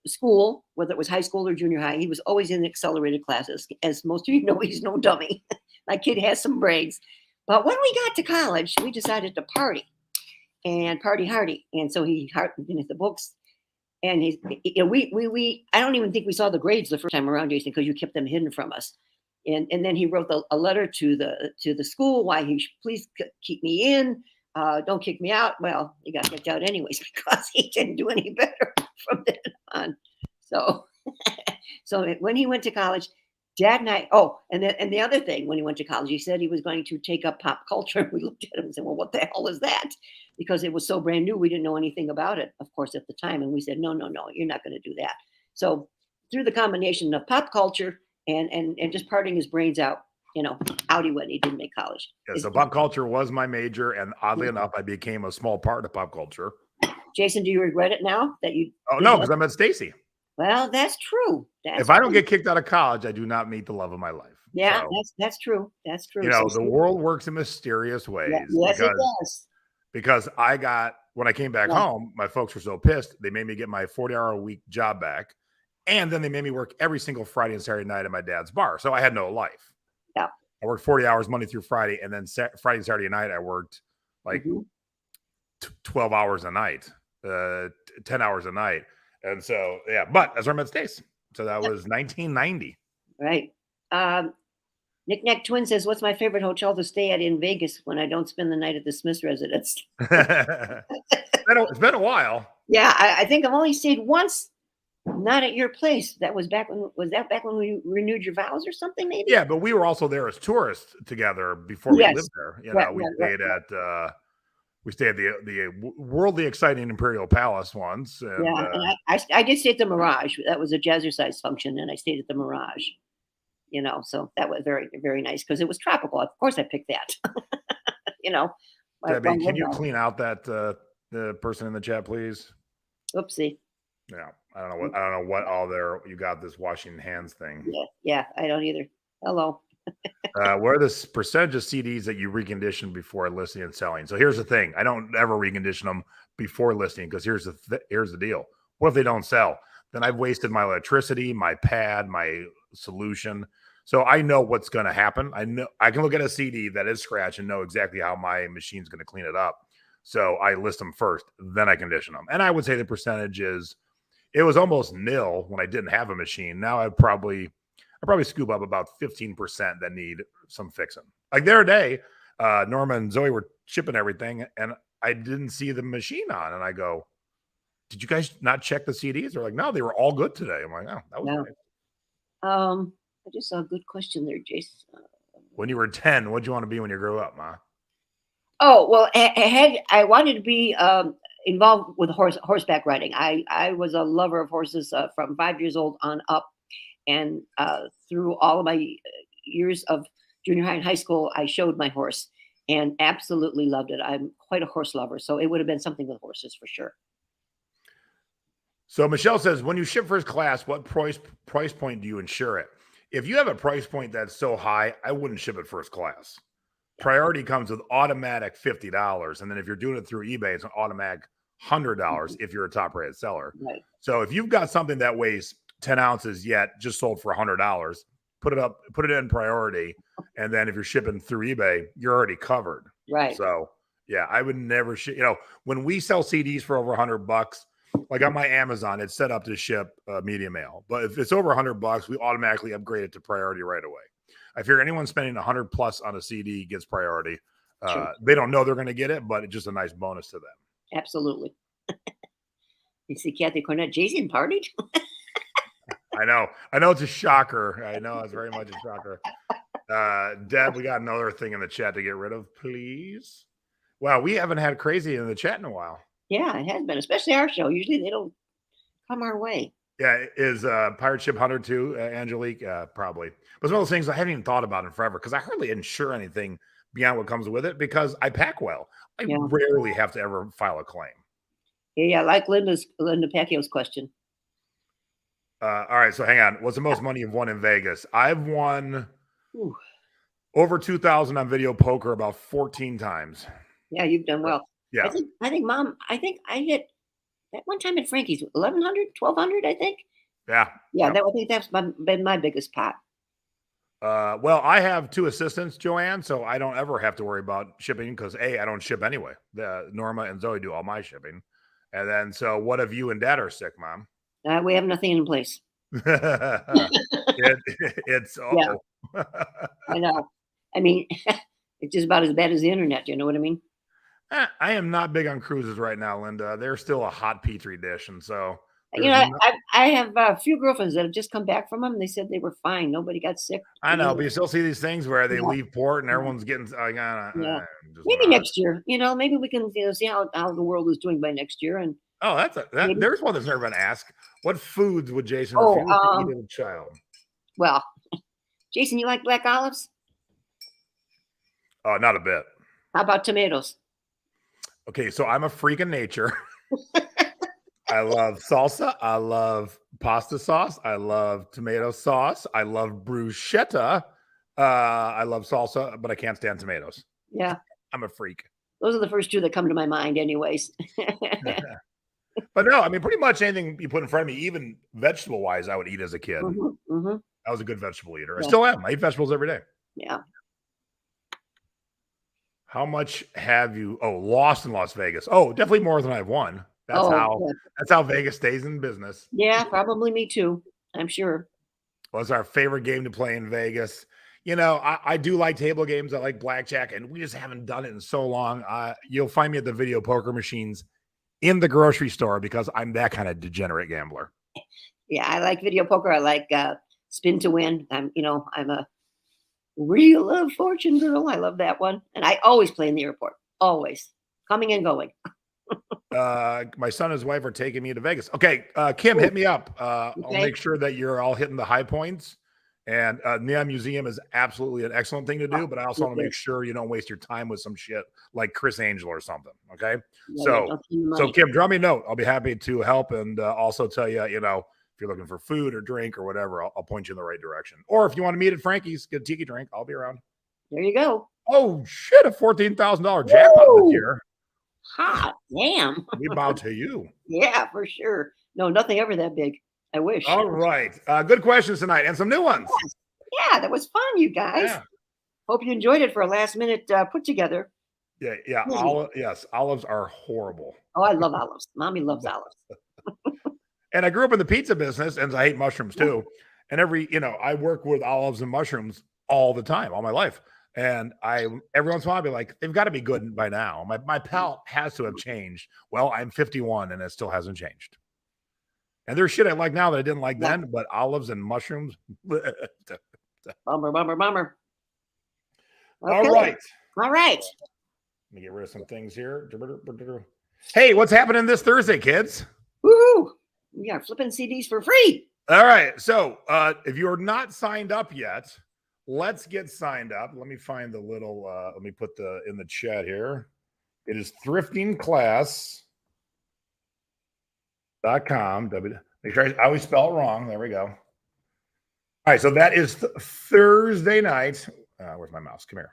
school, whether it was high school or junior high, he was always in accelerated classes. As most of you know, he's no dummy. My kid has some brains. But when we got to college, we decided to party and party hardy. And so he finished the books. And he's, you know, we I don't even think we saw the grades the first time around, Jason, because you kept them hidden from us. And then he wrote a letter to the school why he should please keep me in, don't kick me out. Well, he got kicked out anyways because he didn't do any better from then on. So so when he went to college, Dad and I, oh, and the other thing, when he went to college, he said he was going to take up pop culture. We looked at him and said, well, what the hell is that? Because it was so brand new. We didn't know anything about it, of course, at the time. And we said, no, you're not going to do that. So through the combination of pop culture and just parting his brains out, out he went. He didn't make college. Yeah, so pop culture was my major. And oddly enough, I became a small part of pop culture. Jason, do you regret it now that you? Oh, no, because I met Staci. Well, that's true. If I don't get kicked out of college, I do not meet the love of my life. Yeah, so, that's true. That's true. The world works in mysterious ways. Yes, it does. Because when I came back home, my folks were so pissed, they made me get my 40-hour-a-week job back. And then they made me work every single Friday and Saturday night at my dad's bar. So I had no life. Yeah. I worked 40 hours Monday through Friday. And then Friday and Saturday night, I worked like 12 hours a night, 10 hours a night. And so, yeah, but that's where I met Stace. So that was 1990. Right. Nick Nack Twin says, what's my favorite hotel to stay at in Vegas when I don't spend the night at the Smith residence? It's been a while. Yeah, I think I've only stayed once, not at your place. That was back when we renewed your vows or something, maybe? Yeah, but we were also there as tourists together before we lived there. We stayed at the worldly exciting Imperial Palace once. And, and I did stay at the Mirage. That was a jazzercise function, and I stayed at the Mirage. So that was very, very nice because it was tropical. Of course, I picked that. Debbie, can you clean out that the person in the chat, please? Oopsie. Yeah, I don't know what all there you got this washing hands thing. Yeah, I don't either. Hello. What are the percentage of CDs that you recondition before listing and selling? So here's the thing: I don't ever recondition them before listing because here's the deal: what if they don't sell? Then I've wasted my electricity, my pad, my solution. So I know what's going to happen. I know I can look at a CD that is scratched and know exactly how my machine's going to clean it up. So I list them first, then I condition them. And I would say the percentage it was almost nil when I didn't have a machine. Now I probably scoop up about 15% that need some fixing. Like the other day, Norma and Zoe were shipping everything and I didn't see the machine on. And I go, did you guys not check the CDs? They're like, no, they were all good today. I'm like, oh, that was nice. I just saw a good question there, Jason. When you were 10, what'd you want to be when you grew up, Ma? Oh, well, I wanted to be involved with horseback riding. I was a lover of horses from 5 years old on up. And through all of my years of junior high and high school, I showed my horse and absolutely loved it. I'm quite a horse lover. So it would have been something with horses for sure. So Michelle says, when you ship first class, what price point do you insure it? If you have a price point that's so high, I wouldn't ship it first class. Priority comes with automatic $50. And then if you're doing it through eBay, it's an automatic $100 if you're a top rated seller. Right. So if you've got something that weighs 10 ounces yet just sold for $100, put it in priority. And then if you're shipping through eBay, you're already covered. Right. So yeah, I would never ship, when we sell CDs for over $100, like on my Amazon, it's set up to ship medium mail. But if it's over $100, we automatically upgrade it to priority right away. I figure anyone spending $100 plus on a CD gets priority. Sure. They don't know they're going to get it, but it's just a nice bonus to them. Absolutely. You see Kathy Cornett, Jason partied? I know it's a shocker. I know it's very much a shocker. Deb, we got another thing in the chat to get rid of, please. Wow, we haven't had crazy in the chat in a while. Yeah, it has been, especially our show. Usually they don't come our way. Yeah, is Pirate Ship Hunter too, Angelique? Probably. But it's one of those things I haven't even thought about in forever because I hardly insure anything beyond what comes with it because I pack well. I rarely have to ever file a claim. Yeah, like Linda Pacquiao's question. All right, so hang on. What's the most money you've won in Vegas? I've won Ooh, over 2,000 on video poker about 14 times. yeah, you've done well. Yeah. I think, Mom, I think I hit that one time at Frankie's 1,100, 1,200, I think. Yeah. Yeah, I think that's been my biggest pot. Well, I have 2 assistants, Joanne, so I don't ever have to worry about shipping because I don't ship anyway. Norma and Zoe do all my shipping. And then, so what if you and Dad are sick, Mom? We have nothing in place. It's Yeah. I know. I mean, it's just about as bad as the internet. You know what I mean? I am not big on cruises right now, Linda. They're still a hot petri dish, and so You know, I have a few girlfriends that have just come back from them. They said they were fine. Nobody got sick. I know, but you still see these things where they Yeah. leave port and everyone's getting Yeah. Maybe next year. You know, maybe we can see how the world is doing by next year. And oh, maybe. There's one that's never been asked. What foods would Jason Oh, refuse to eat as a child? Well, Jason, you like black olives? Oh, not a bit. How about tomatoes? Okay, so I'm a freak of nature. I love salsa. I love pasta sauce. I love tomato sauce. I love bruschetta. I love salsa, but I can't stand tomatoes. Yeah. I'm a freak. Those are the first 2 that come to my mind anyways. But no, I mean, pretty much anything you put in front of me, even vegetable wise, I would eat as a kid. I was a good vegetable eater. I still am. I eat vegetables every day. Yeah. How much have you lost in Las Vegas? Oh, definitely more than I've won. That's how Vegas stays in business. Yeah, probably me too. I'm sure. Well, it's our favorite game to play in Vegas. You know, I do like table games. I like blackjack, and we just haven't done it in so long. You'll find me at the video poker machines in the grocery store because I'm that kind of degenerate gambler. Yeah, I like video poker. I like spin to win. I'm a Wheel of Fortune girl. I love that one. And I always play in the airport. Always. Coming and going. My son and his wife are taking me to Vegas. Okay, Kim, hit me up. I'll make sure that you're all hitting the high points. And Neon Museum is absolutely an excellent thing to do, but I also want to make sure you don't waste your time with some shit like Chris Angel or something. Okay. So Kim, draw me a note. I'll be happy to help and also tell you, you know, if you're looking for food or drink or whatever, I'll point you in the right direction. Or if you want to meet at Frankie's, get a tiki drink, I'll be around. There you go. Oh shit, a $14,000 jackpot this year. Hot damn. We bow to you. Yeah, for sure. No, nothing ever that big. I wish. All right. Good questions tonight and some new ones. Yeah, that was fun, you guys. Yeah. Hope you enjoyed it for a last minute put together. Yeah. Olives are horrible. Oh, I love olives. Mommy loves olives. And I grew up in the pizza business, and I hate mushrooms too. And I work with olives and mushrooms all the time, all my life. And every once in a while, I'll be like, they've got to be good by now. My palate has to have changed. Well, I'm 51 and it still hasn't changed. And there's shit I like now that I didn't like then, but olives and mushrooms. Bummer. Okay. All right. Let me get rid of some things here. Hey, what's happening this Thursday, kids? Woo! We are flipping CDs for free. All right. So if you're not signed up yet, let's get signed up. Let me find the little, let me put in the chat here. It is thriftingclass.com. Make sure I always spell it wrong. There we go. All right. So that is Thursday night. Where's my mouse? Come here.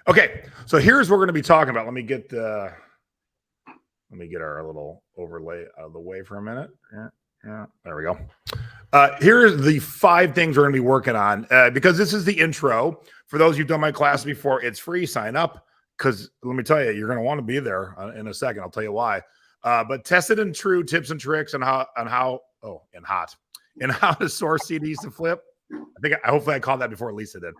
Okay. So here's what we're going to be talking about. Let me get our little overlay out of the way for a minute. Yeah, there we go. Here's the 5 things we're going to be working on because this is the intro. For those who've done my class before, it's free. Sign up because let me tell you, you're going to want to be there in a second. I'll tell you why. But tested and true tips and tricks on how to source CDs to flip. Hopefully I called that before Lisa did.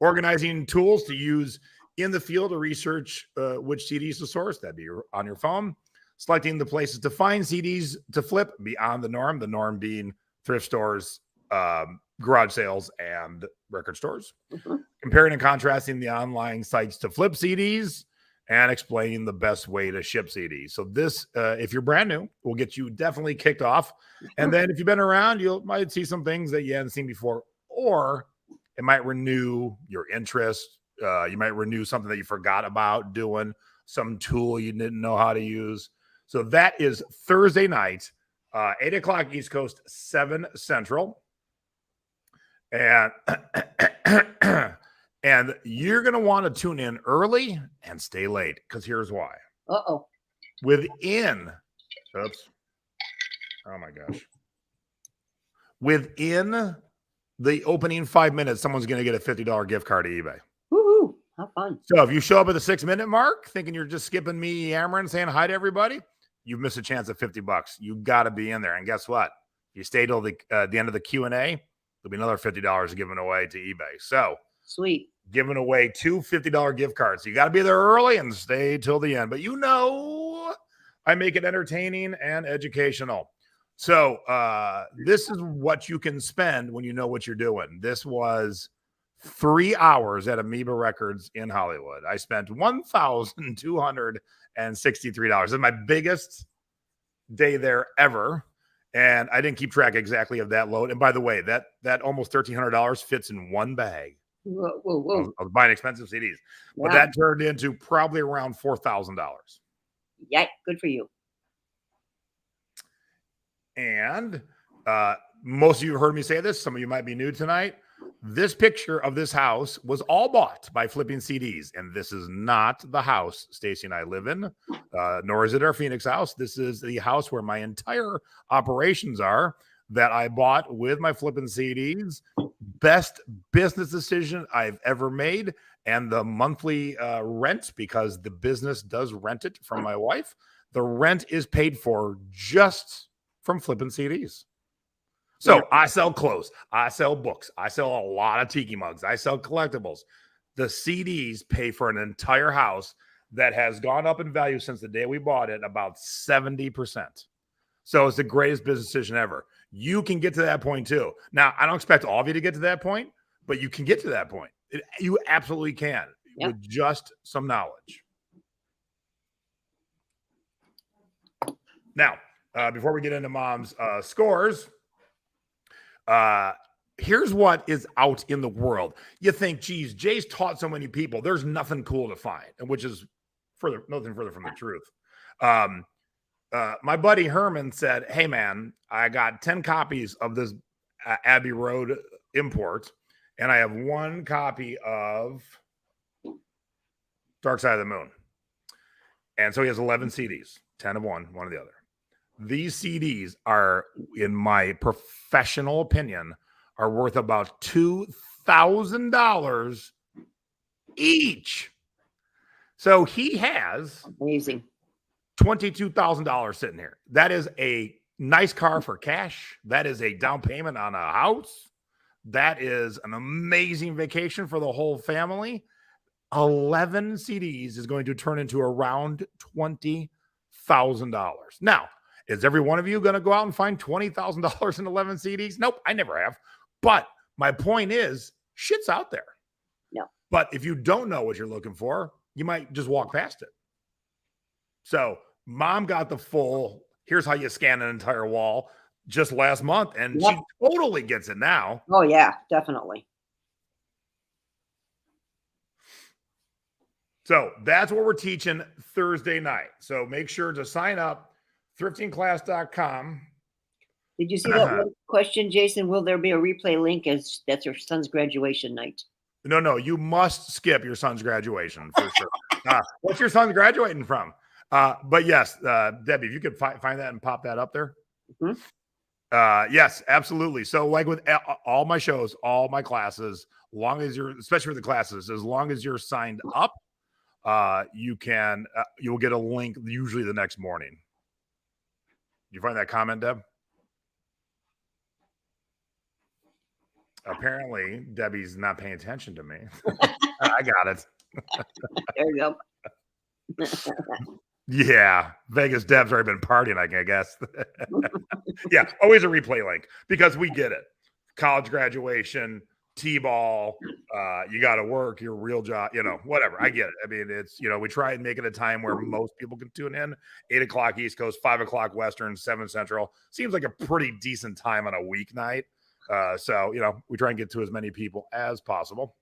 Organizing tools to use in the field to research which CDs to source. That'd be on your phone. Selecting the places to find CDs to flip beyond the norm being thrift stores, garage sales, and record stores. Mm-hmm. Comparing and contrasting the online sites to flip CDs and explaining the best way to ship CDs. So this, if you're brand new, will get you definitely kicked off. And then if you've been around, you might see some things that you hadn't seen before, or it might renew your interest. You might renew something that you forgot about doing, some tool you didn't know how to use. So that is Thursday night, 8 o'clock East Coast, 7 Central. And and you're going to want to tune in early and stay late because here's why. Uh-oh. Within the opening 5 minutes, someone's going to get a $50 gift card to eBay. Woohoo. How fun. So if you show up at the 6-minute mark thinking you're just skipping me yammering, saying hi to everybody, you've missed a chance at $50. You got to be in there. And guess what? If you stay till the end of the Q&A, there'll be another $50 given away to eBay. So sweet. Giving away 2 $50 gift cards. So you got to be there early and stay till the end. But I make it entertaining and educational. So this is what you can spend when you know what you're doing. This was 3 hours at Amoeba Records in Hollywood. I spent $1,263. This is my biggest day there ever. And I didn't keep track exactly of that load. And by the way, that almost $1,300 fits in one bag. Whoa. I was buying expensive CDs. Wow. But that turned into probably around $4,000. Yeah, good for you. And most of you have heard me say this. Some of you might be new tonight. This picture of this house was all bought by flipping CDs. And this is not the house Staci and I live in, nor is it our Phoenix house. This is the house where my entire operations are that I bought with my flipping CDs. Best business decision I've ever made. And the monthly rent, because the business does rent it from my wife, the rent is paid for just from flipping CDs. So I sell clothes, I sell books, I sell a lot of tiki mugs, I sell collectibles. The CDs pay for an entire house that has gone up in value since the day we bought it, about 70%. So it's the greatest business decision ever. You can get to that point too. Now, I don't expect all of you to get to that point, but you can get to that point. You absolutely can with just some knowledge. Now, before we get into Mom's scores, here's what is out in the world. You think, geez, Jay's taught so many people. There's nothing cool to find, and which is nothing further from the truth. My buddy Herman said, hey, man, I got 10 copies of this Abbey Road import, and I have 1 copy of Dark Side of the Moon. And so he has 11 CDs, 10 of one of the other. These CDs are, in my professional opinion, are worth about $2,000 each. So he has amazing $22,000 sitting here. That is a nice car for cash. That is a down payment on a house. That is an amazing vacation for the whole family. 11 CDs is going to turn into around $20,000. Now, is every one of you going to go out and find $20,000 in 11 CDs? Nope, I never have. But my point is, shit's out there. No. But if you don't know what you're looking for, you might just walk past it. So Mom got the full, here's how you scan an entire wall just last month, and she totally gets it now. Oh, yeah, definitely. So that's what we're teaching Thursday night. So make sure to sign up. thriftingclass.com. Did you see that one question, Jason? Will there be a replay link as that's your son's graduation night? No, you must skip your son's graduation for sure. What's your son graduating from? But yes, Debbie, if you could find that and pop that up there. Mm-hmm. Yes, absolutely. So like with all my shows, all my classes, especially for the classes, as long as you're signed up, you'll get a link usually the next morning. You find that comment, Deb? Apparently, Debbie's not paying attention to me. I got it. There you go. Yeah, Vegas Deb's already been partying, I guess. Yeah, always a replay link because we get it. College graduation, T-ball, you got to work your real job, whatever. I get it. I mean, it's, we try and make it a time where most people can tune in. 8 o'clock East Coast, 5 o'clock Western, 7 Central. Seems like a pretty decent time on a weeknight. So, we try and get to as many people as possible.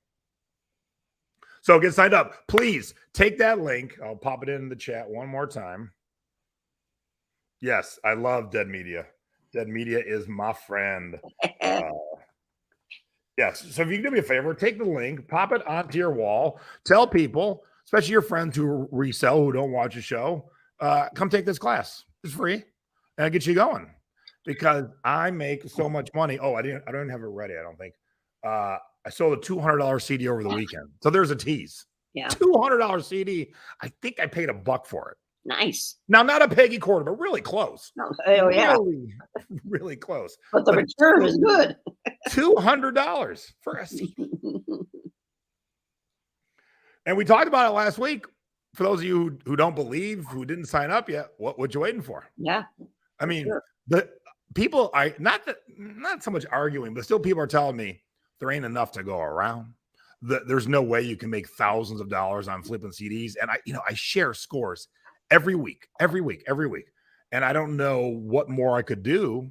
So get signed up. Please take that link. I'll pop it in the chat one more time. Yes, I love Dead Media. Dead media is my friend. Yes. So if you can do me a favor, take the link, pop it onto your wall, tell people, especially your friends who resell, who don't watch the show, come take this class. It's free, and I'll get you going because I make so much money. Oh, I don't have it ready. I don't think. I sold a $200 CD over the weekend. So there's a tease. Yeah. $200 CD. I think I paid $1 for it. Nice. Now, not a Peggy quarter, but really close. Oh, yeah. Really, really close. But the return is good. $200 for a CD. And we talked about it last week. For those of you who don't believe, who didn't sign up yet, what you waiting for? Yeah. I mean, Sure. the people, not so much arguing, but still people are telling me there ain't enough to go around. There's no way you can make thousands of dollars on flipping CDs. And I share scores every week. And I don't know what more I could do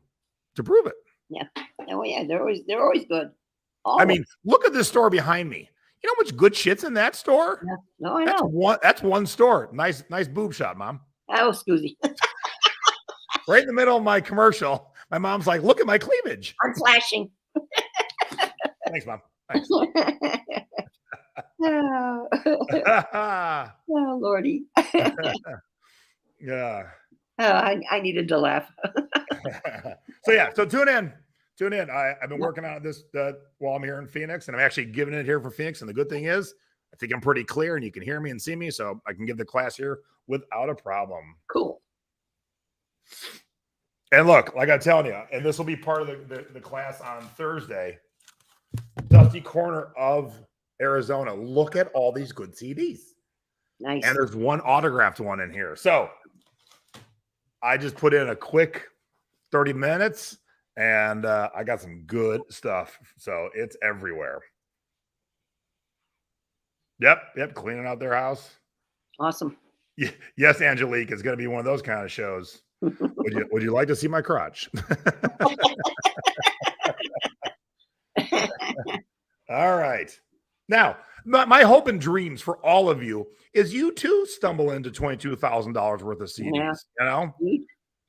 to prove it. Yeah. Oh yeah. They're always good. I mean, look at this store behind me. You know how much good shit's in that store? Yeah. No, I know. That's one store. Nice boob shot, Mom. Oh, Scoozy. Right in the middle of my commercial. My mom's like, look at my cleavage. I'm flashing. Thanks, Mom. Thanks. Oh, Lordy. Yeah. Oh, I needed to laugh. So tune in. I've been working on this while I'm here in Phoenix, and I'm actually giving it here for Phoenix. And the good thing is, I think I'm pretty clear, and you can hear me and see me, so I can give the class here without a problem. Cool. And look, like I'm telling you, and this will be part of the class on Thursday. Dusty corner of Arizona. Look at all these good CDs. Nice. And there's one autographed one in here. So I just put in a quick 30 minutes. And I got some good stuff. So it's everywhere. Yep. Cleaning out their house. Awesome. Yes, Angelique, it's going to be one of those kind of shows. Would you like to see my crotch? All right. Now, my hope and dreams for all of you is you too stumble into $22,000 worth of CDs. Yeah. You know,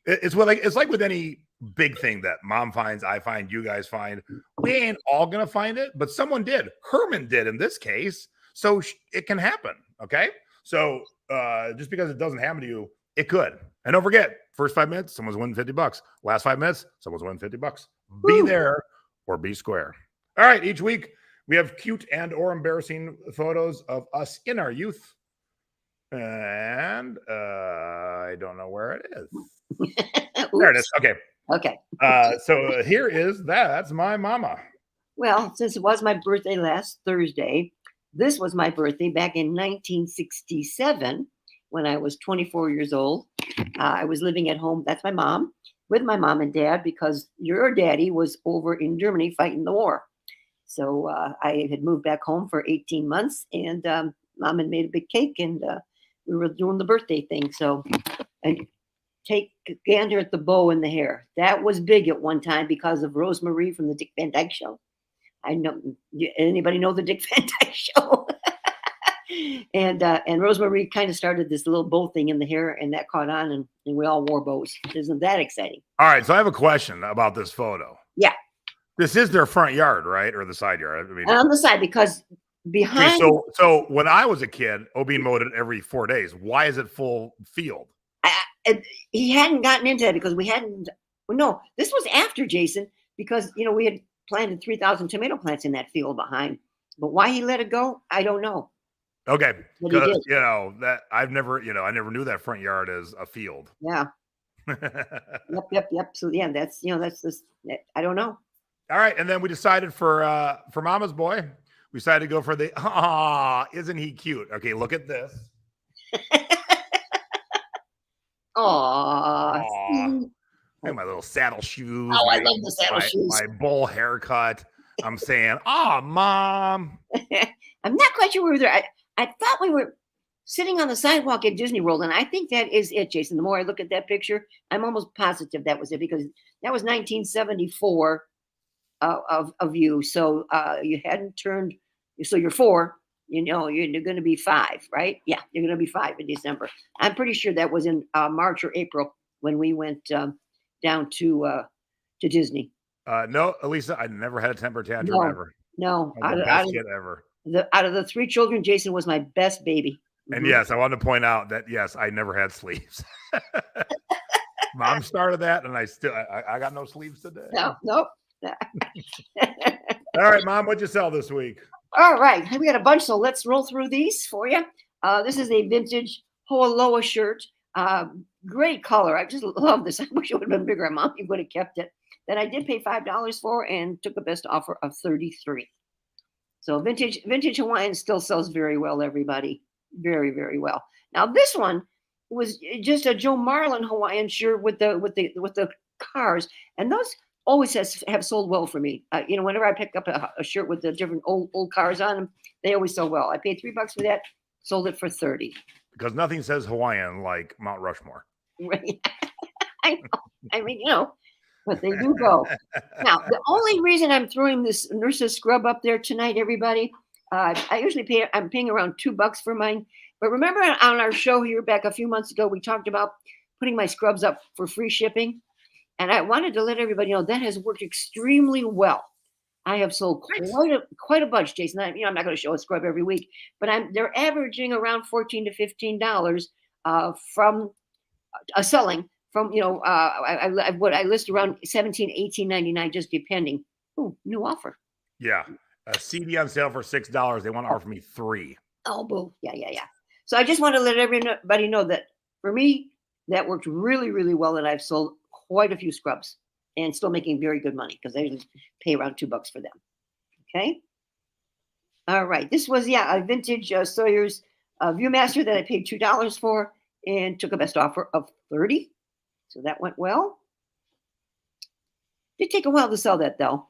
it's like with any big thing that Mom finds, I find, you guys find. We ain't all gonna find it, but someone did. Herman did in this case, so it can happen. Okay, so just because it doesn't happen to you, it could. And don't forget, first 5 minutes, someone's winning $50. Last 5 minutes, someone's winning $50. Be there or be square. All right, each week we have cute and or embarrassing photos of us in our youth, and I don't know where it is. There it is. Okay. So here is that's my mama. Well, since it was my birthday last Thursday, this was my birthday back in 1967 when I was 24 years old. I was living at home. That's my mom, with my mom and dad, because your daddy was over in Germany fighting the war. So I had moved back home for 18 months, and Mom had made a big cake, and we were doing the birthday thing. So, and take a gander at the bow in the hair. That was big at one time because of Rosemarie from the Dick Van Dyke Show. I know. Anybody know the Dick Van Dyke Show? And Rosemarie kind of started this little bow thing in the hair, and that caught on, and we all wore bows. Isn't that exciting? All right, so I have a question about this photo. Yeah. This is their front yard, right? Or the side yard? I mean, on the side, because behind. Okay, so when I was a kid, Obie mowed it every 4 days. Why is it full field? He hadn't gotten into that because we hadn't. No, this was after Jason, because we had planted 3,000 tomato plants in that field behind. But why he let it go, I don't know. Okay, But he because did. that I never knew that front yard as a field. Yeah. Yep. So yeah, that's this. I don't know. All right, and then we decided for Mama's boy, we decided to go for the isn't he cute? Okay, look at this. Aww. Look at my little saddle shoes. Oh, I love the saddle shoes. My bowl haircut. I'm saying, Mom. I'm not quite sure we were there. I thought we were sitting on the sidewalk at Disney World, and I think that is it, Jason. The more I look at that picture, I'm almost positive that was it, because that was 1974 of you. So you hadn't turned, so you're 4. You're going to be 5, right? Yeah, you're going to be 5 in December. I'm pretty sure that was in March or April when we went down to to Disney. No, Elisa, I never had a temper tantrum ever. No. I'm the best kid ever. Out of the 3 children, Jason was my best baby. And yes, I want to point out that yes, I never had sleeves. Mom started that, and I got no sleeves today. No. All right, Mom, what'd you sell this week? All right, we got a bunch, so let's roll through these for you. This is a vintage Hoaloa shirt. Great color. I just love this. I wish it would have been bigger. Mom would have kept it. That I did pay $5 for and took a best offer of $33. So vintage Hawaiian still sells very well, everybody. Very, very well. Now this one was just a Joe Marlin Hawaiian shirt with the cars, and those always have sold well for me. Whenever I pick up a shirt with the different old cars on them, they always sell well. I paid $3 for that, sold it for $30. Because nothing says Hawaiian like Mount Rushmore. Right. I know. I mean, but they do go. Now, the only reason I'm throwing this nurse's scrub up there tonight, everybody, I usually I'm paying around $2 for mine. But remember on our show here back a few months ago, we talked about putting my scrubs up for free shipping. And I wanted to let everybody know that has worked extremely well. I have sold quite a bunch, Jason. I'm not going to show a scrub every week, but they're averaging around $14 to $15 from selling. From I list around $17, $18, $19, just depending. Oh, new offer. Yeah, a CD on sale for $6. They want to offer me $3. Oh, boo! Yeah. So I just want to let everybody know that for me, that worked really, really well. And I've sold quite a few scrubs and still making very good money because I pay around $2 for them. Okay. All right. This was a vintage Sawyer's Viewmaster that I paid $2 for and took a best offer of $30. So that went well. Did take a while to sell that though.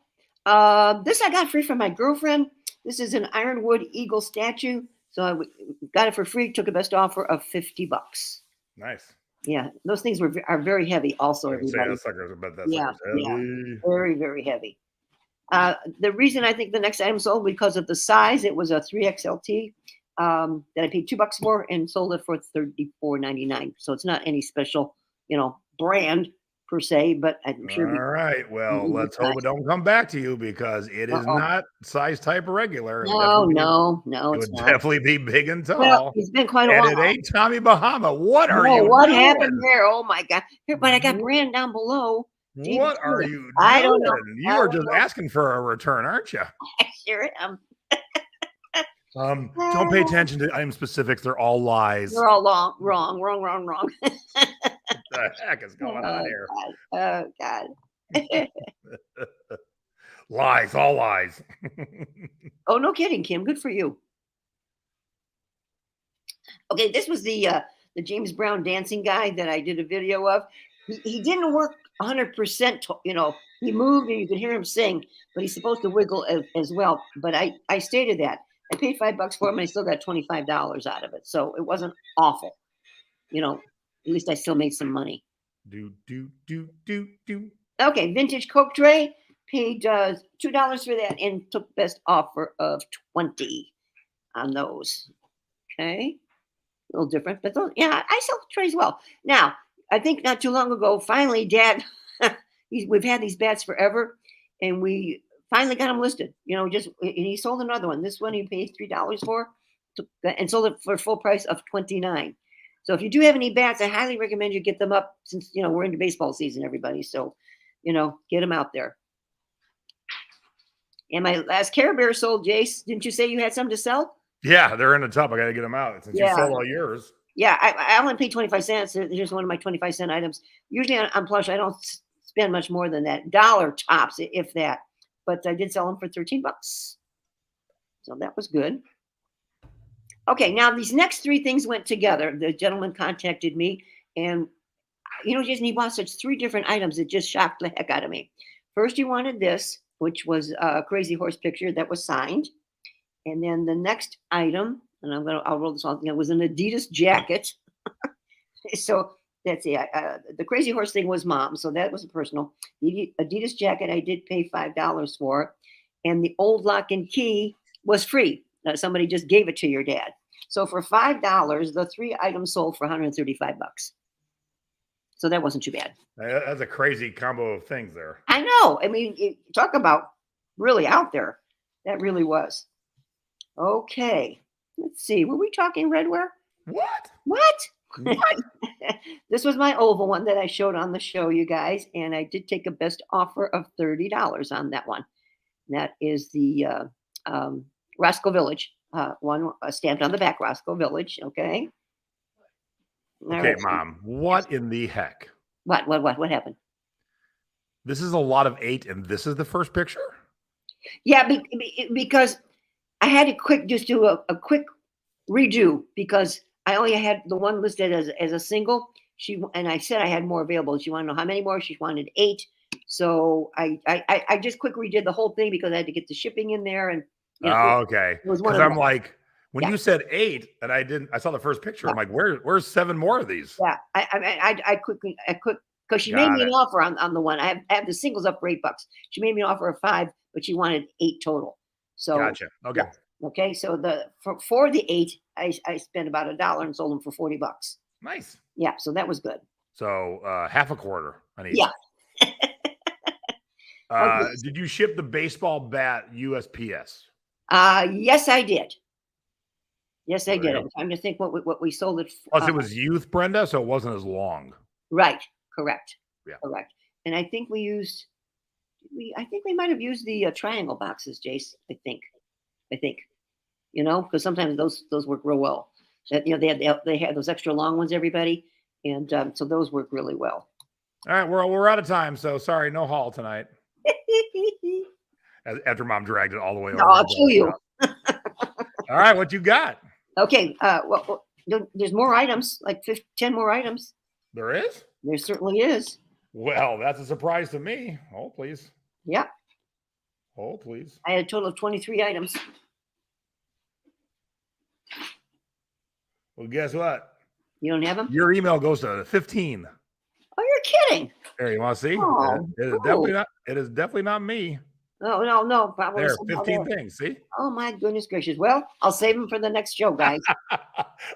This I got free from my girlfriend. This is an ironwood eagle statue. So I got it for free, took a best offer of $50. Nice. Yeah, those things are very heavy also. Everybody. Yeah, very, very heavy. The reason I think the next item sold because of the size, it was a 3XLT that I paid $2 for and sold it for $34.99. So it's not any special, brand per se, but I'm sure. All right. Well, let's hope it don't come back to you because it is not size type regular. No, it it's would not. Definitely be big and tall. Well, it's been quite a while. And it ain't Tommy Bahama. What are you What doing? happened there? Oh my God. Here, but I got brand down below. What are you doing? I don't know. You are just asking for a return, aren't you? I sure am. Don't pay attention to item specifics. They're all lies. They're all wrong. What the heck is going on here? God. Oh, God. Lies, all lies. Oh, no kidding, Kim. Good for you. Okay, this was the James Brown dancing guy that I did a video of. He didn't work 100%. He moved and you could hear him sing, but he's supposed to wiggle as well. But I stated that. I paid $5 for him and I still got $25 out of it. So it wasn't awful. At least I still made some money. Do. Okay, vintage Coke tray. Paid $2 for that and took best offer of $20 on those. Okay, a little different, but those, I sell trays well. Now, I think not too long ago, finally, Dad, we've had these bats forever, and we finally got them listed. And he sold another one. This one he paid $3 for, and sold it for full price of $29. So if you do have any bats, I highly recommend you get them up since we're into baseball season, everybody. So get them out there. And my last Care Bear sold, Jace. Didn't you say you had some to sell? Yeah, they're in the tub. I got to get them out since you sold all yours. Yeah, I only paid 25 cents. Here's one of my 25-cent items. Usually on Plush, I don't spend much more than that. $1 tops, if that. But I did sell them for $13. So that was good. Okay, now these next 3 things went together. The gentleman contacted me, and Jason, he bought such 3 different items that just shocked the heck out of me. First, he wanted this, which was a Crazy Horse picture that was signed. And then the next item, and I'll roll this on, was an Adidas jacket. So that's it. The Crazy Horse thing was Mom, so that was personal. The Adidas jacket I did pay $5 for, and the old lock and key was free. Somebody just gave it to your dad. So for $5, the 3 items sold for $135. So that wasn't too bad. That's a crazy combo of things there. I know. I mean, talk about really out there. That really was. Okay. Let's see. Were we talking redware? What? What? This was my oval one that I showed on the show, you guys. And I did take a best offer of $30 on that one. That is the Roscoe Village one, stamped on the back, Roscoe Village. Okay. All Okay, right. Mom. What in the heck? What happened? This is a lot of 8, and this is the first picture? Yeah, because I had to just do a quick redo because I only had the one listed as a single. And I said I had more available. She wanted to know how many more. She wanted 8. So I just quick redid the whole thing because I had to get the shipping in there. And okay. it was one Because of I'm them. like, when you said 8, and I saw the first picture. I'm like, where's 7 more of these? Yeah, I quickly because she made me an offer on the one. I have the singles up for $8. She made me an offer of 5, but she wanted 8 total. So Gotcha. Okay. yeah. Okay. So for the 8, I spent about $1 and sold them for $40. Nice. Yeah. So that was good. So half a quarter on each. Yeah. Okay. Did you ship the baseball bat USPS? Yes, I did. Yes, I There you did. go. I'm trying to think what we sold it for. Plus, it was youth, Brenda, so it wasn't as long. Right. Correct. Yeah. Correct. And I think we might have used the triangle boxes, Jace. I think, because sometimes those work real well. That they had those extra long ones, everybody, and so those work really well. All right, we're out of time, so sorry, no haul tonight. After Mom dragged it all the way over. No, I'll show you. All right, what you got? Okay. Well, there's more items, like 10 more items. There is? There certainly is. Well, that's a surprise to me. Oh, please. Yeah. Oh, please. I had a total of 23 items. Well, guess what? You don't have them? Your email goes to 15. Oh, you're kidding. There, you want to see? Oh, It is definitely not me. No. Probably There, somehow 15 there. things. See? Oh my goodness gracious. Well, I'll save them for the next show, guys.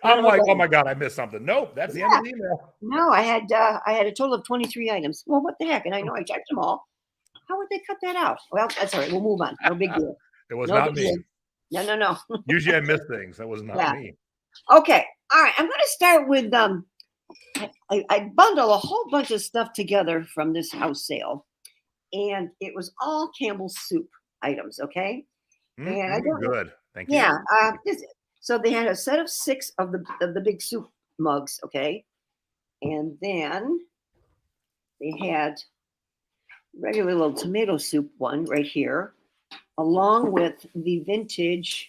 I'm like, oh my God, I missed something. Nope, that's the end of the email. No, I had a total of 23 items. Well, what the heck? And I know I checked them all. How would they cut that out? Well, that's all right. We'll move on. No big deal. It was No not big me. deal. No. Usually I miss things. That was not me. Okay. All right. I'm going to start with I bundle a whole bunch of stuff together from this house sale, and it was all Campbell's soup items. Okay. And I don't good. Thank you. Yeah. So they had a set of 6 of the big soup mugs. Okay. And then they had regular little tomato soup one right here, along with the vintage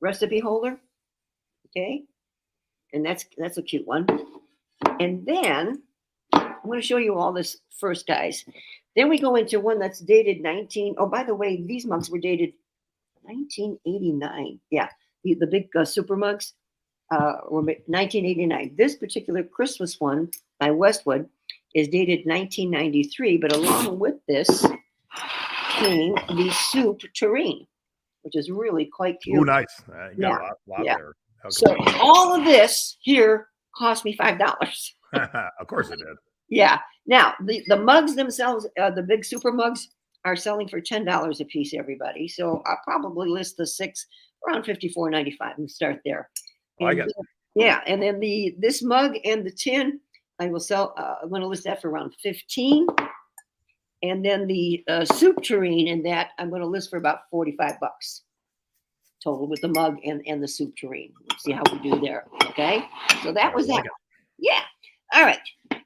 recipe holder. Okay. And that's a cute one. And then I'm going to show you all this first, guys. Then we go into one that's dated Oh, by the way, these mugs were dated 1989. Yeah. The big super mugs were 1989. This particular Christmas one by Westwood is dated 1993. But along with this came the soup tureen, which is really quite cute. Oh, nice. You got a lot there. Okay. So all of this here cost me $5. Of course it did. Yeah. Now the mugs themselves, the big super mugs, are selling for $10 a piece, everybody. So I'll probably list the 6 around $54.95 and start there. Oh, I guess. Yeah, and then this mug and the tin, I will sell. I'm going to list that for around $15. And then the soup tureen and that I'm going to list for about $45 total with the mug and the soup tureen. Let's see how we do there. Okay, so that was that. Yeah. All right.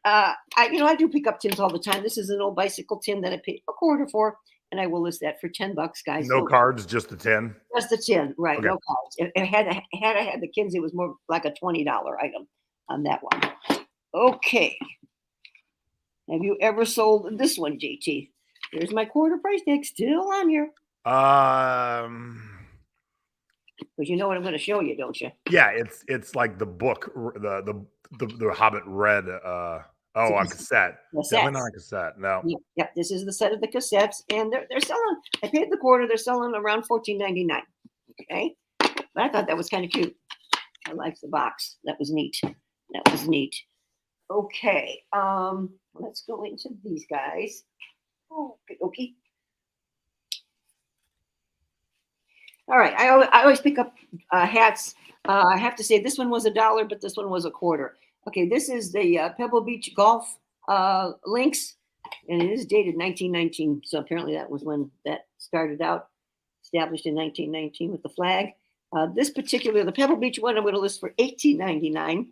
I do pick up tins all the time. This is an old bicycle tin that I paid a quarter for, and I will list that for $10, guys. No cards, just the tin. Just the tin, right? Okay. No cards. Had I had the kins, it was more like a $20 item on that one. Okay. Have you ever sold this one, JT? There's my quarter price tag still on here. Because you know what I'm going to show you, don't you? Yeah, it's like the book, the Hobbit read. On cassette. Definitely not on cassette. No. Yeah, this is the set of the cassettes, and they're selling. I paid the quarter. They're selling around $14.99. Okay, but I thought that was kind of cute. I liked the box. That was neat. Okay. Let's go into these guys. Okay. All right. I always pick up hats. I have to say this one was $1, but this one was $0.25. Okay, this is the Pebble Beach Golf links, and it is dated 1919. So apparently that was when that started out, established in 1919 with the flag. This particular, the Pebble Beach one, I'm going to list for $18.99.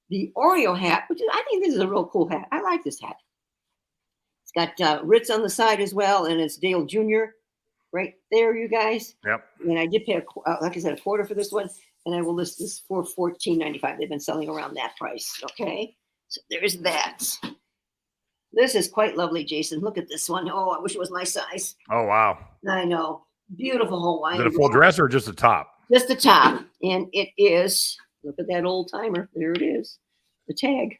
The Oreo hat, which is, I think this is a real cool hat. I like this hat. It's got Ritz on the side as well, and it's Dale Jr. right there, you guys. Yep. And I did pay, like I said, $0.25 for this one, and I will list this for $14.95. They've been selling around that price. Okay, so there's that. This is quite lovely, Jason. Look at this one. Oh, I wish it was my size. Oh, wow. I know. Beautiful Hawaiian. Is it a full dress or just a top? Just the top, and it is. Look at that old timer. There it is. The tag.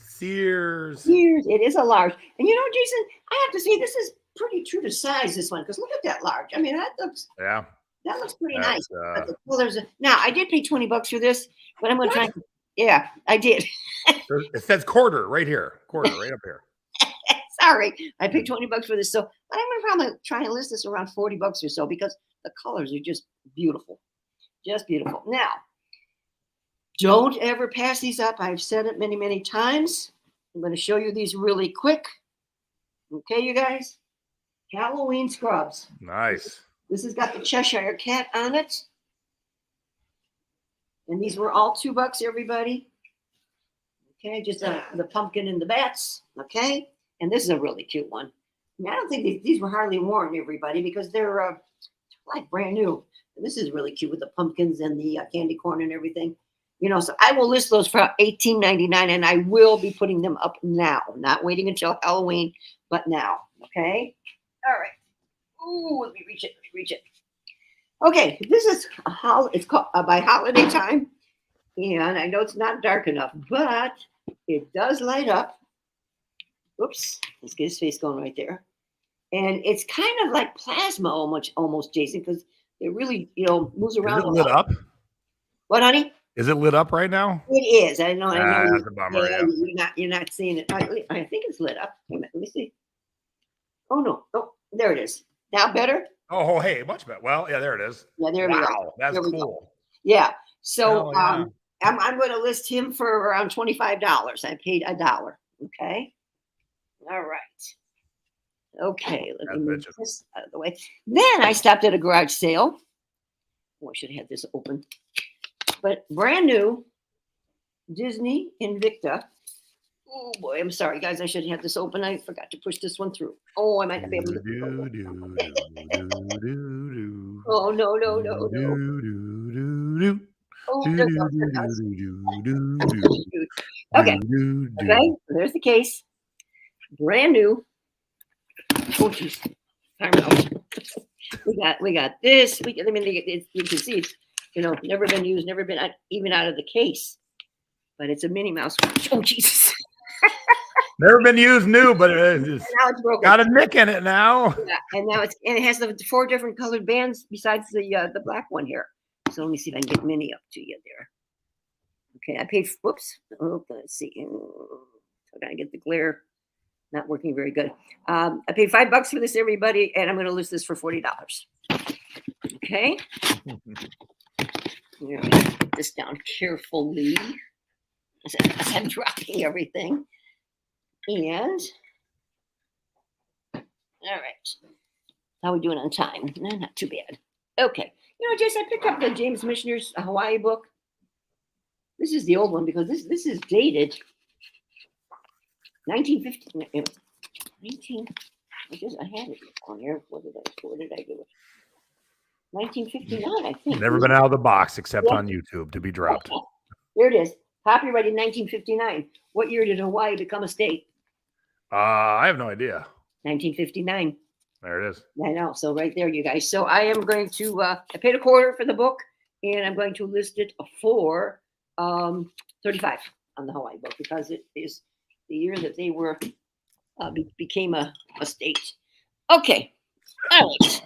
Sears. It is a large. And you know, Jason, I have to say this is pretty true to size, this one, because look at that large. I mean, that looks pretty nice. But the colors now I did pay $20 for this, but I'm gonna try. Yeah, I did. It says quarter right here. Quarter right up here. Sorry, I paid $20 for this. So but I'm gonna probably try and list this around $40 or so because the colors are just beautiful. Just beautiful. Now, don't ever pass these up. I've said it many, many times. I'm going to show you these really quick. Okay, you guys? Halloween scrubs. Nice. This has got the Cheshire Cat on it. And these were all $2, everybody. Okay, just the pumpkin and the bats. Okay, and this is a really cute one. I mean, I don't think these were hardly worn, everybody, because they're like brand new. And this is really cute with the pumpkins and the candy corn and everything. You know, so I will list those for $18.99, and I will be putting them up now, not waiting until Halloween, but now. Okay. All right. Ooh, let me reach it. Okay, this is it's called by holiday time, and I know it's not dark enough, but it does light up. Oops, let's get his face going right there. And it's kind of like plasma almost, Jason, because it really, moves around. Is it lit up? What, honey? Is it lit up right now? It is. I know. That's a bummer. Yeah. You're not seeing it. I think it's lit up. Wait a minute, let me see. Oh no. Oh, there it is. Now better? Oh, hey, much better. Well, yeah, there it is. Yeah, there we go. That's There we cool. go. Yeah. So yeah. I'm going to list him for around $25. I paid $1. Okay. All right. Okay. Let me move this out of the way. Then I stopped at a garage sale. Oh, I should have had this open. But brand new Disney Invicta. Oh boy, I'm sorry, guys. I should have this open. I forgot to push this one through. Oh, I might not be able to. Oh no. Oh, okay. Okay. There's the case. Brand new. Oh geez. We got this. You can see it's never been used, never been even out of the case. But it's a Minnie Mouse. Oh Jesus. Never been used new, but now it's broken. Got a nick in it now. Yeah, and now it has the 4 different colored bands besides the black one here. So let me see if I can get Minnie up to you there. Okay, I paid. Whoops. Oh, let's see. I gotta get the glare. Not working very good. I paid $5 for this, everybody, and I'm going to list this for $40. Okay. Put this down carefully as I'm dropping everything. And all right, how are we doing on time? No, not too bad. Okay. Jason, I picked up the James Michener's Hawaii book. This is the old one because this is dated 1950. I had it on here. Where did I do it? 1959, I think. Never been out of the box except on YouTube to be dropped. There it is. Copyrighted 1959. What year did Hawaii become a state? I have no idea. 1959. There it is. I know. So right there, you guys. So I am going to. I paid $0.25 for the book, and I'm going to list it for $35 on the Hawaii book because it is the year that they were became a state. Okay. All right.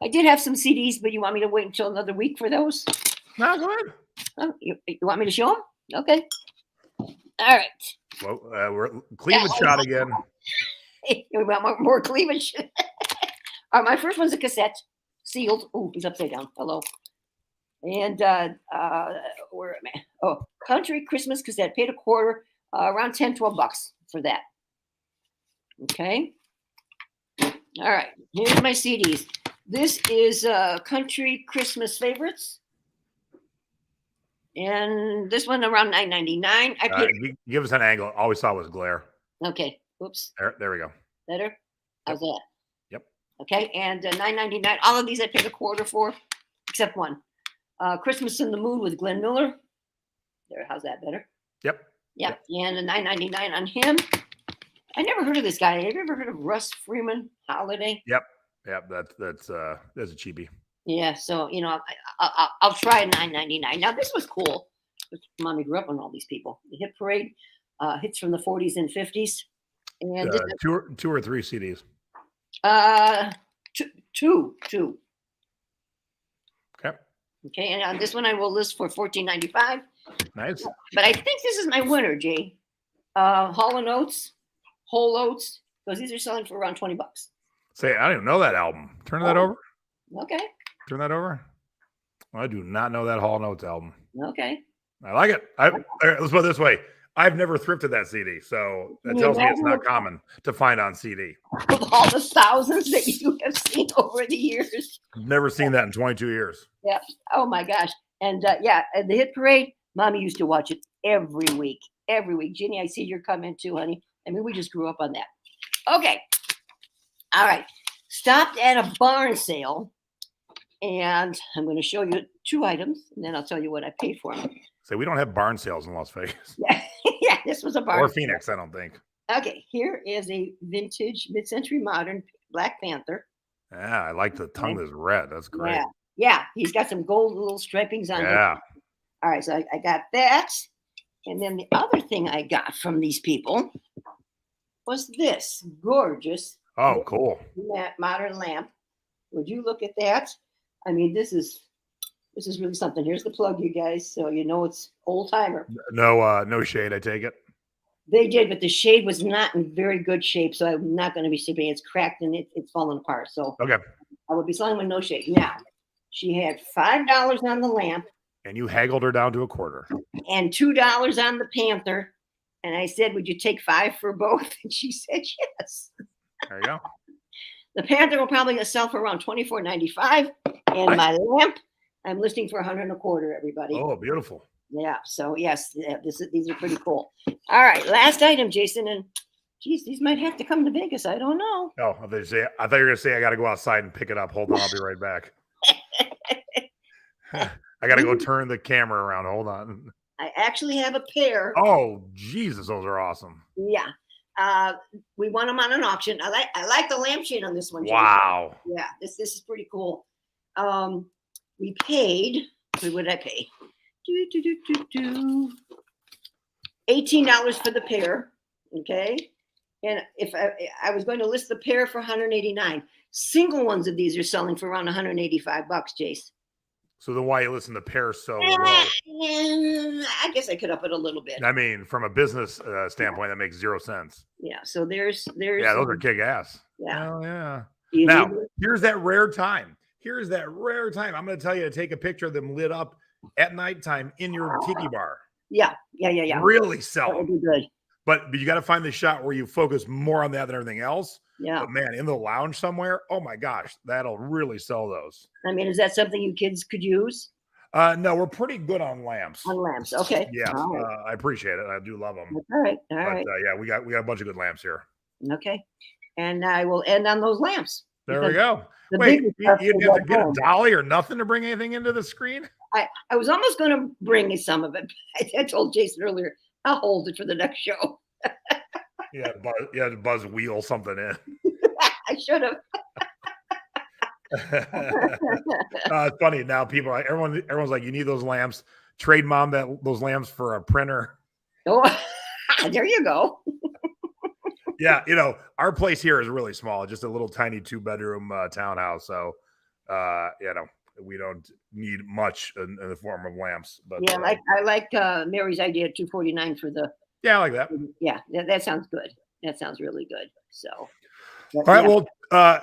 I did have some CDs, but you want me to wait until another week for those? No, go ahead. Oh, you want me to show them? Okay. All right. Well, we're cleavage shot again. We want more cleavage. All right, my first one's a cassette, sealed. Oh, he's upside down. Hello. And where am I? Oh, country Christmas cassette. Paid a quarter, around $10, $12 for that. Okay. All right. Here's my CDs. This is country Christmas favorites. And this one around $9.99. I paid. Give us an angle. All we saw was glare. Okay. Oops. There we go. Better? How's that? Yep. Okay. And $9.99. All of these I paid a quarter for, except one. Christmas in the Mood with Glenn Miller. There. How's that? Better? Yep. Yep. And a $9.99 on him. I never heard of this guy. Have you ever heard of Russ Freeman Holiday? Yep. That's a cheapie. Yeah. So I'll try $9.99. Now this was cool. Mommy grew up on all these people. The Hit Parade, hits from the 40s and 50s, and two or three CDs. Two. Okay. Okay, and on this one I will list for $14.95. Nice. But I think this is my winner, Jay. Hall & Oates, Whole Oats, because these are selling for around $20. Say, I don't even know that album. Turn that over. Okay. Turn that over. I do not know that Hall & Oates album. Okay. I like it. Let's put it this way. I've never thrifted that CD, so that tells me it's not common to find on CD. With all the thousands that you have seen over the years. Never seen that in 22 years. Yeah. Oh my gosh. And and the Hit Parade, Mommy used to watch it every week. Every week. Ginny, I see you're coming too, honey. I mean, we just grew up on that. Okay. All right. Stopped at a barn sale, and I'm going to show you two items, and then I'll tell you what I paid for them. So we don't have barn sales in Las Vegas. Yeah, this was a barn or Phoenix, I don't think. Okay, here is a vintage mid-century modern Black Panther. Yeah, I like the tongue that's red. That's great. Yeah, he's got some gold little stripings on it. Yeah. All right, so I got that. And then the other thing I got from these people was this gorgeous. Oh, cool. Modern lamp. Would you look at that? I mean, this is really something. Here's the plug, you guys, so you know it's old timer. No shade, I take it. They did, but the shade was not in very good shape, so I'm not going to be shipping. It's cracked and it's falling apart. So okay, I would be selling with no shade. Now, she had $5 on the lamp, and you haggled her down to a quarter, and $2 on the Panther. And I said, "Would you take $5 for both?" And she said, "Yes." There you go. The Panther will probably sell for around $24.95, and my lamp I'm listing for $100 and a quarter. Everybody. Oh, beautiful. Yeah. So yes, these are pretty cool. All right, last item, Jason. And geez, these might have to come to Vegas. I don't know. Oh, I thought you were gonna say I got to go outside and pick it up. Hold on, I'll be right back. I got to go turn the camera around. Hold on. I actually have a pair. Oh, Jesus, those are awesome. Yeah. We won them on an auction. I like the lampshade on this one. Jason. Wow. Yeah, this is pretty cool. We paid. What did I pay? $18 for the pair. Okay. And if I was going to list the pair for $189, single ones of these are selling for around $185, Jace. So then why you listen to pair so low? I guess I could up it a little bit. I mean, from a business standpoint, that makes 0 sense. Yeah. So there's. Yeah, those are kick ass. Yeah. Oh yeah. Now here's that rare time. I'm going to tell you to take a picture of them lit up at nighttime in your tiki bar. Yeah. Really sell That would them. be good. But you got to find the shot where you focus more on that than everything else. Yeah. But man, in the lounge somewhere, oh my gosh, that'll really sell those. I mean, is that something you kids could use? No, we're pretty good on lamps. On lamps, okay. Yeah, right. I appreciate it. I do love them. All right. Yeah, we got a bunch of good lamps here. Okay, and I will end on those lamps. There we go. Wait, you have to get a dolly or nothing to bring anything into the screen? I was almost going to bring some of it. I told Jason earlier, I'll hold it for the next show. Yeah, to buzz wheel something in. I should have. It's funny now. Everyone's like, you need those lamps. Trade mom those lamps for a printer. Oh, there you go. Yeah, our place here is really small, just a little tiny 2-bedroom townhouse. So, we don't need much in the form of lamps. But yeah, I like Mary's idea of $249 for the Yeah, I like that. Yeah, that sounds good. That sounds really good. So, All right. Well,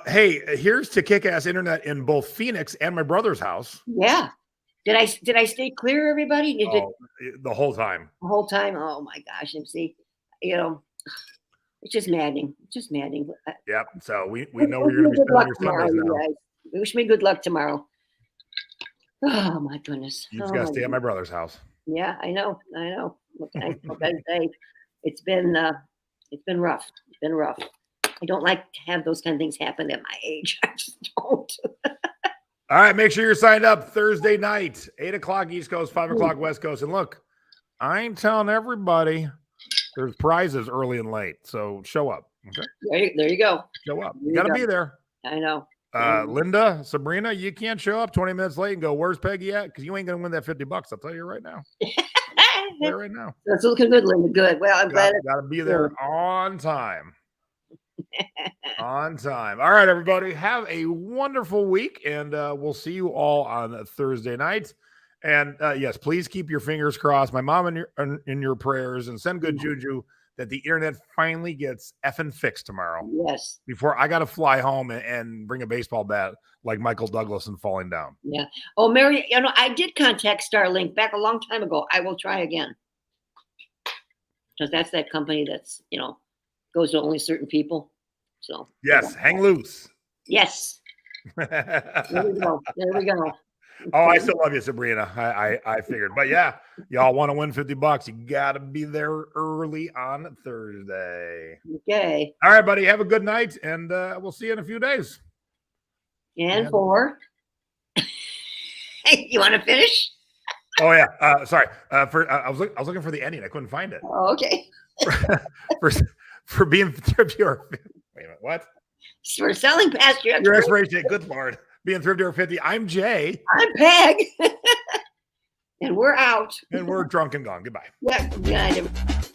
hey, here's to kick-ass internet in both Phoenix and my brother's house. Yeah. Did I stay clear, everybody? The whole time. The whole time? Oh my gosh. And see, you know, it's just maddening. Yep. So we know where you're going to be spending your Sundays now. Guys. Wish me good luck tomorrow. Oh my goodness. You just got to stay at my brother's house. Yeah, I know. What can I say? It's been rough. It's been rough. I don't like to have those kind of things happen at my age. I just don't. All right, make sure you're signed up Thursday night, 8 o'clock East Coast, 5 o'clock West Coast. And look, I ain't telling everybody there's prizes early and late, so show up. Okay. There you go. Show up. You got to be there. I know. Linda, Sabrina, you can't show up 20 minutes late and go, "Where's Peggy at?" Because you ain't going to win that $50. I'll tell you right now. Right now. That's looking good, Linda. Good. Well, I'm glad. Got to be there on time. On time. All right, everybody. Have a wonderful week, and we'll see you all on Thursday night. And yes, please keep your fingers crossed. My mom in your prayers, and send good juju that the internet finally gets effing fixed tomorrow. Yes. Before I got to fly home and bring a baseball bat like Michael Douglas and falling down. Yeah. Oh, Mary, I did contact Starlink back a long time ago. I will try again. Because that's that company that's, goes to only certain people. So. Yes. Hang loose. Yes. There we go. Oh, I still love you, Sabrina. I figured. But yeah, y'all want to win $50. You got to be there early on Thursday. Okay. All right, buddy. Have a good night, and we'll see you in a few days. And for you want to finish? Oh yeah. Sorry. I was looking for the ending. I couldn't find it. Oh, okay. for being thrifty or wait a minute. What? For selling past your expiration date. Good Lord. Being thrifty or 50. I'm Jay. I'm Peg. And we're out. And we're drunk and gone. Goodbye. Yeah. Good night, everybody.